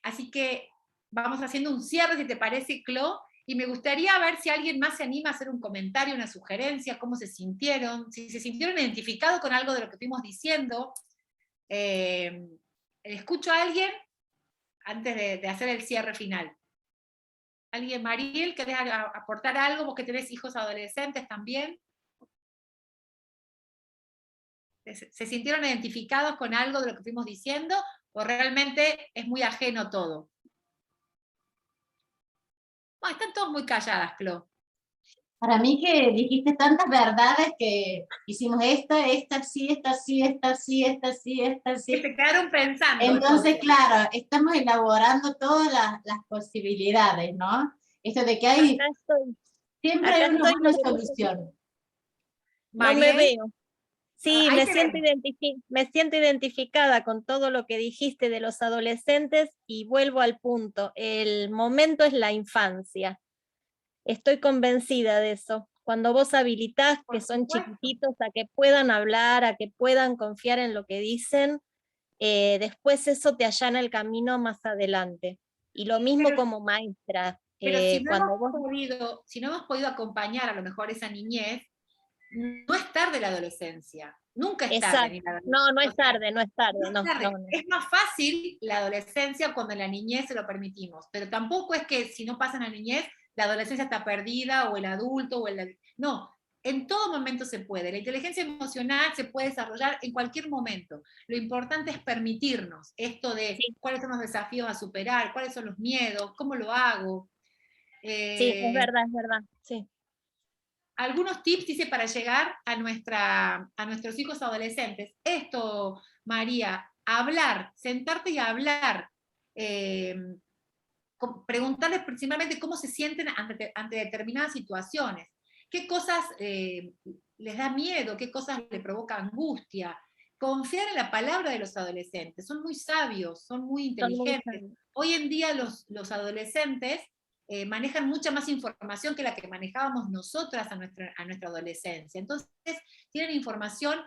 así que vamos haciendo un cierre, si te parece, Clo, y me gustaría ver si alguien más se anima a hacer un comentario, una sugerencia, cómo se sintieron, si se sintieron identificados con algo de lo que estuvimos diciendo. ¿Escucho a alguien antes de hacer el cierre final? ¿Alguien, Mariel, querés aportar algo? Vos que tenés hijos adolescentes también. ¿Se sintieron identificados con algo de lo que fuimos diciendo o realmente es muy ajeno todo? Bueno, están todos muy calladas, Clo. Para mí que dijiste tantas verdades que hicimos esta sí, esta sí, esta sí, esta sí, esta sí. Que se quedaron pensando. Entonces, claro, estamos elaborando todas las posibilidades, ¿no? Esto de que hay, Acá estoy. siempre Acá hay una estoy, buena lo que pasa es que solución. no me Mariel, veo. Sí, ahí me te siento, vemos. me siento identificada con todo lo que dijiste de los adolescentes y vuelvo al punto. El momento es la infancia. Estoy convencida de eso. Cuando vos habilitás Por que son supuesto. chiquititos a que puedan hablar, a que puedan confiar en lo que dicen, después eso te allana el camino más adelante. Y lo mismo Pero- como maestra. Pero si no Cuando vos hemos podido acompañar a lo mejor esa niñez, no es tarde la adolescencia. Nunca es tarde. exacto. Ni la No, no o es sea, tarde, no es tarde, no es no, tarde. no, no. Es más fácil la adolescencia cuando en la niñez se lo permitimos, pero tampoco es que si no pasa en la niñez, la adolescencia está perdida, o el adulto, No, en todo momento se puede. La inteligencia emocional se puede desarrollar en cualquier momento. Lo importante es permitirnos esto de Sí, cuáles son los desafíos a superar, cuáles son los miedos, cómo lo hago. sí, es verdad, sí. Algunos tips, dice, para llegar a nuestros hijos adolescentes. Esto, María, hablar, sentarte y hablar, preguntarles principalmente cómo se sienten ante determinadas situaciones, qué cosas les da miedo, qué cosas les provoca angustia. Confiar en la palabra de los adolescentes, son muy sabios, son muy Son muy inteligentes. sabios. Hoy en día los adolescentes manejan mucha más información que la que manejábamos nosotras a nuestra adolescencia. Entonces, tienen información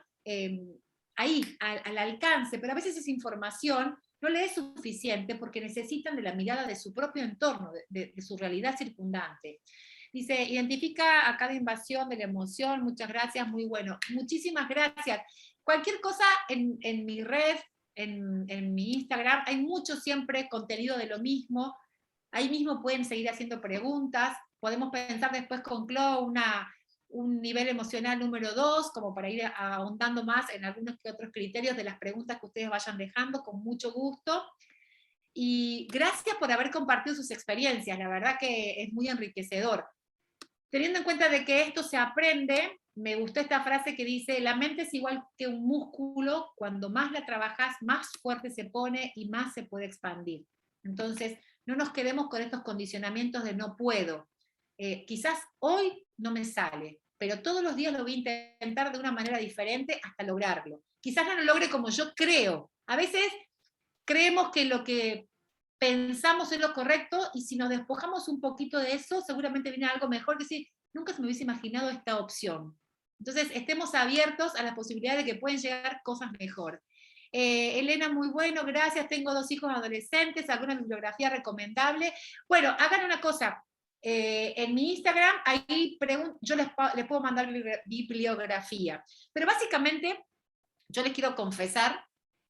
ahí, al alcance, pero a veces esa información no le es suficiente porque necesitan de la mirada de su propio entorno, de su realidad circundante. Dice, identifica a cada invasión de la emoción, muchas gracias, muy bueno. Muchísimas gracias. Cualquier cosa en mi red, en mi Instagram, hay mucho siempre contenido de lo mismo. Ahí mismo pueden seguir haciendo preguntas. Podemos pensar después con Clo un nivel emocional número 2, como para ir ahondando más en algunos que otros criterios de las preguntas que ustedes vayan dejando, con mucho gusto. Y gracias por haber compartido sus experiencias, la verdad que es muy enriquecedor. Teniendo en cuenta de que esto se aprende, me gustó esta frase que dice, la mente es igual que un músculo, cuando más la trabajas, más fuerte se pone y más se puede expandir. Entonces, no nos quedemos con estos condicionamientos de no puedo. Quizás hoy no me sale, pero todos los días lo voy a intentar de una manera diferente hasta lograrlo. Quizás no lo logre como yo creo. A veces creemos que lo que pensamos es lo correcto, y si nos despojamos un poquito de eso, seguramente viene algo mejor, que sí, nunca se me hubiese imaginado esta opción. Entonces, estemos abiertos a las posibilidades de que pueden llegar cosas mejor. Elena, muy bueno, gracias, tengo 2 hijos adolescentes, alguna bibliografía recomendable. Bueno, hagan una cosa, en mi Instagram, ahí yo les puedo mandar bibliografía, pero básicamente yo les quiero confesar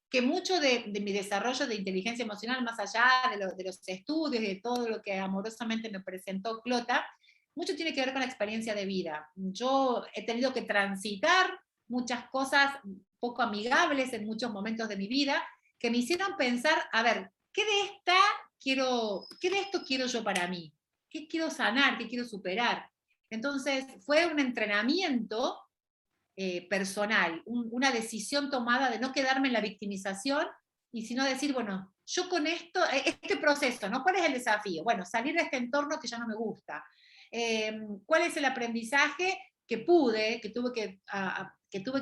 que mucho de mi desarrollo de inteligencia emocional, más allá de los estudios y de todo lo que amorosamente me presentó Clota, mucho tiene que ver con la experiencia de vida. Yo he tenido que transitar muchas cosas poco amigables en muchos momentos de mi vida, que me hicieron pensar, a ver, ¿qué de esto quiero yo para mí? ¿Qué quiero sanar? ¿Qué quiero superar? Entonces, fue un entrenamiento personal, una decisión tomada de no quedarme en la victimización, y sino decir, bueno, yo con esto, este proceso, ¿no? ¿Cuál es el desafío? Bueno, salir de este entorno que ya no me gusta. ¿Cuál es el aprendizaje? pude, que tuve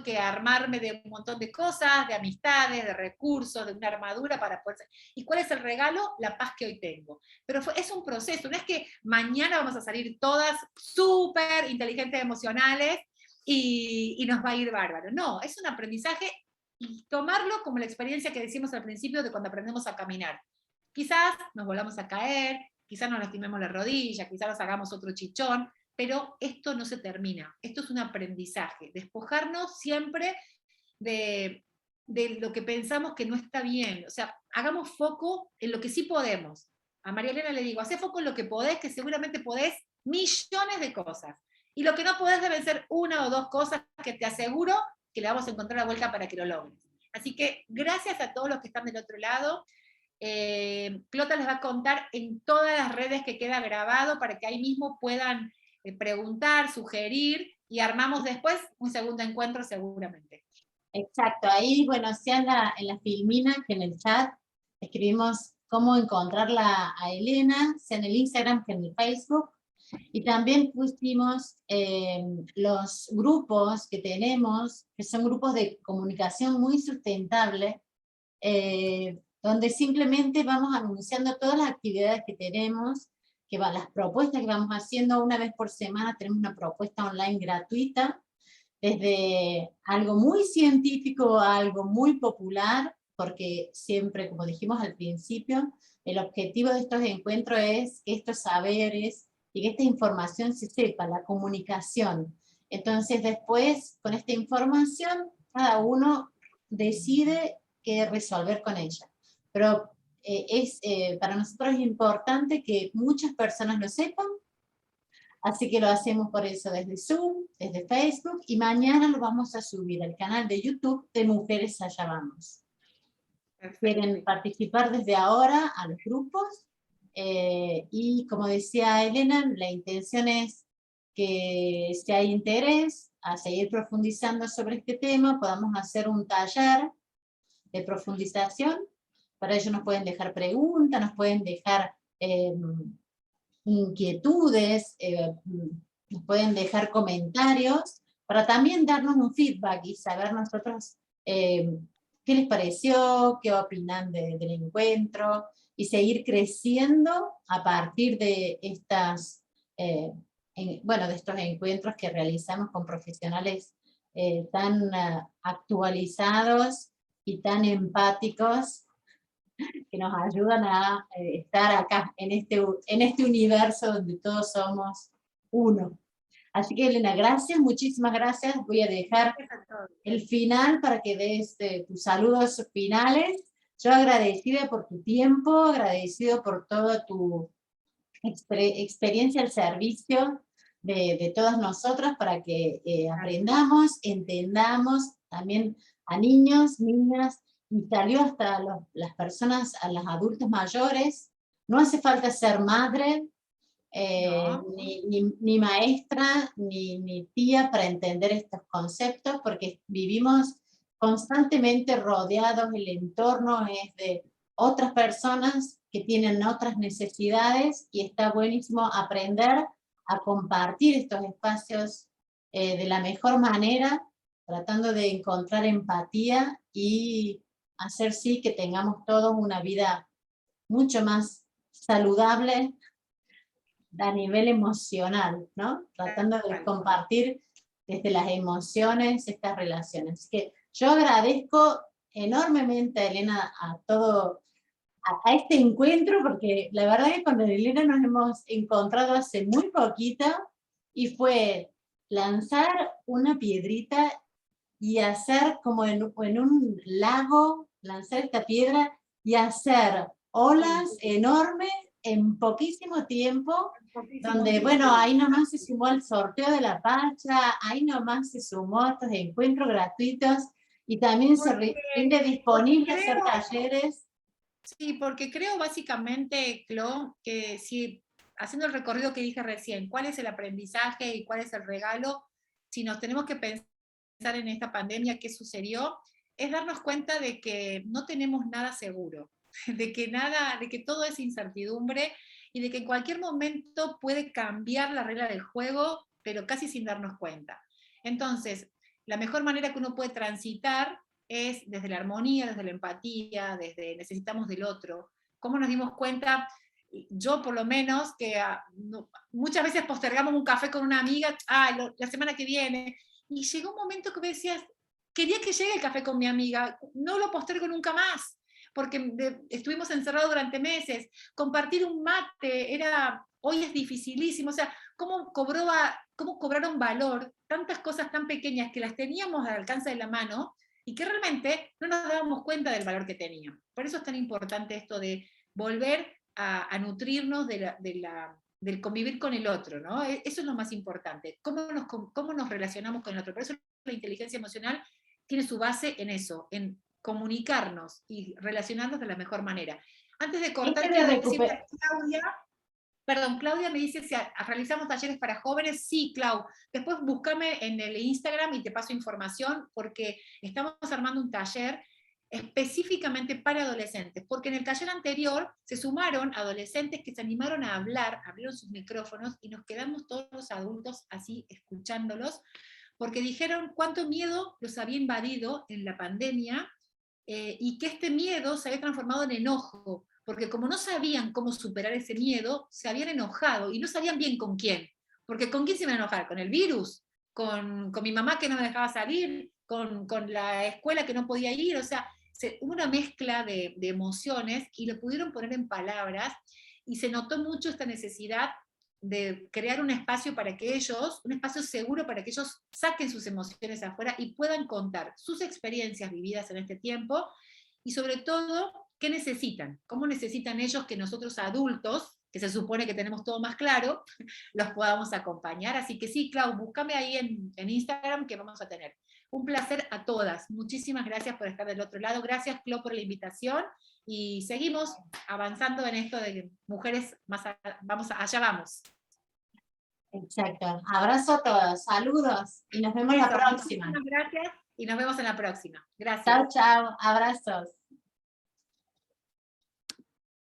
que armarme de un montón de cosas, de amistades, de recursos, de una armadura para poder ser. ¿Y cuál es el regalo? La paz que hoy tengo. Pero es un proceso, no es que mañana vamos a salir todas súper inteligentes emocionales y nos va a ir bárbaro. No, es un aprendizaje y tomarlo como la experiencia que decimos al principio de cuando aprendemos a caminar. Quizás nos volvamos a caer, quizás nos lastimemos la rodilla, quizás nos hagamos otro chichón, pero esto no se termina. Esto es un aprendizaje. Despojarnos siempre de lo que pensamos que no está bien. O sea, hagamos foco en lo que sí podemos. A María Elena le digo, hacé foco en lo que podés, que seguramente podés millones de cosas. Y lo que no podés deben ser una o dos cosas que te aseguro que le vamos a encontrar la vuelta para que lo logres. Así que gracias a todos los que están del otro lado. Clota les va a contar en todas las redes que queda grabado para que ahí mismo puedan preguntar, sugerir, y armamos después un segundo encuentro seguramente. Exacto, ahí, bueno, sea en la filmina que en el chat escribimos cómo encontrarla a Elena, sea en el Instagram que en el Facebook, y también pusimos los grupos que tenemos, que son grupos de comunicación muy sustentable, donde simplemente vamos anunciando todas las actividades que tenemos, las propuestas que vamos haciendo. Una vez por semana tenemos una propuesta online gratuita, desde algo muy científico a algo muy popular, porque siempre, como dijimos al principio, el objetivo de estos encuentros es que estos saberes y que esta información se sepa, la comunicación. Entonces después, con esta información, cada uno decide qué resolver con ella. Pero para nosotros es importante que muchas personas lo sepan, así que lo hacemos por eso desde Zoom, desde Facebook, y mañana lo vamos a subir al canal de YouTube de Mujeres Allá Vamos. Quieren participar desde ahora a los grupos, y como decía Elena, la intención es que si hay interés a seguir profundizando sobre este tema, podamos hacer un taller de profundización. Para ello nos pueden dejar preguntas, nos pueden dejar inquietudes, nos pueden dejar comentarios, para también darnos un feedback y saber nosotros qué les pareció, qué opinan del encuentro, y seguir creciendo a partir de de estos encuentros que realizamos con profesionales tan actualizados y tan empáticos, que nos ayudan a estar acá, en este universo donde todos somos uno. Así que Elena, gracias, muchísimas gracias. Voy a dejar el final para que des tus saludos finales. Yo agradecida por tu tiempo, agradecido por toda tu experiencia al servicio de todas nosotras, para que aprendamos, entendamos también a niños, niñas, y salió hasta las personas, a las adultos mayores. No hace falta ser madre, No. ni maestra, ni tía para entender estos conceptos, porque vivimos constantemente rodeados, el entorno es de otras personas que tienen otras necesidades, y está buenísimo aprender a compartir estos espacios de la mejor manera, tratando de encontrar empatía y hacer sí que tengamos todos una vida mucho más saludable a nivel emocional, ¿no? Tratando de compartir desde las emociones estas relaciones. Así que yo agradezco enormemente a Elena, a este encuentro, porque la verdad es que con Elena nos hemos encontrado hace muy poquito, y fue lanzar una piedrita y hacer como en un lago, lanzar esta piedra y hacer olas enormes en poquísimo tiempo, donde, bueno, ahí nomás se sumó el sorteo de la Pacha, ahí nomás se sumó a estos encuentros gratuitos, y también se rinde disponible hacer talleres. Sí, porque creo básicamente, Clo, que si, haciendo el recorrido que dije recién, cuál es el aprendizaje y cuál es el regalo, si nos tenemos que pensar en esta pandemia, qué sucedió, es darnos cuenta de que no tenemos nada seguro, de que todo es incertidumbre, y de que en cualquier momento puede cambiar la regla del juego pero casi sin darnos cuenta. Entonces, la mejor manera que uno puede transitar es desde la armonía, desde la empatía, desde necesitamos del otro. ¿Cómo nos dimos cuenta? Yo por lo menos, que muchas veces postergamos un café con una amiga, la semana que viene, y llegó un momento que me decías, quería que llegue el café con mi amiga, no lo postergo nunca más, porque estuvimos encerrados durante meses, compartir un mate, hoy es dificilísimo, o sea, ¿cómo cobraron valor tantas cosas tan pequeñas que las teníamos al alcance de la mano, y que realmente no nos dábamos cuenta del valor que tenían? Por eso es tan importante esto de volver a nutrirnos del convivir con el otro, ¿no? Eso es lo más importante, cómo nos relacionamos con el otro. Por eso la inteligencia emocional tiene su base en eso, en comunicarnos y relacionarnos de la mejor manera. Antes de cortar, quiero decirle a Claudia me dice si realizamos talleres para jóvenes. Sí, Clau, después búscame en el Instagram y te paso información, porque estamos armando un taller específicamente para adolescentes, porque en el taller anterior se sumaron adolescentes que se animaron a hablar, abrieron sus micrófonos y nos quedamos todos los adultos así escuchándolos, porque dijeron cuánto miedo los había invadido en la pandemia, y que este miedo se había transformado en enojo, porque como no sabían cómo superar ese miedo, se habían enojado y no sabían bien con quién, porque ¿con quién se iban a enojar? ¿Con el virus? ¿Con mi mamá que no me dejaba salir? ¿Con la escuela que no podía ir? O sea, hubo una mezcla de emociones y lo pudieron poner en palabras, y se notó mucho esta necesidad de crear un espacio para que ellos, un espacio seguro para que ellos saquen sus emociones afuera y puedan contar sus experiencias vividas en este tiempo, y sobre todo, qué necesitan, cómo necesitan ellos que nosotros adultos, que se supone que tenemos todo más claro, los podamos acompañar. Así que sí, Clau, búscame ahí en Instagram, que vamos a tener. Un placer a todas. Muchísimas gracias por estar del otro lado. Gracias, Clau, por la invitación. Y seguimos avanzando en esto de mujeres allá vamos. Exacto. Abrazo a todos, saludos y nos vemos la próxima. Muchísimas gracias y nos vemos en la próxima. Gracias. Chao, chao, abrazos.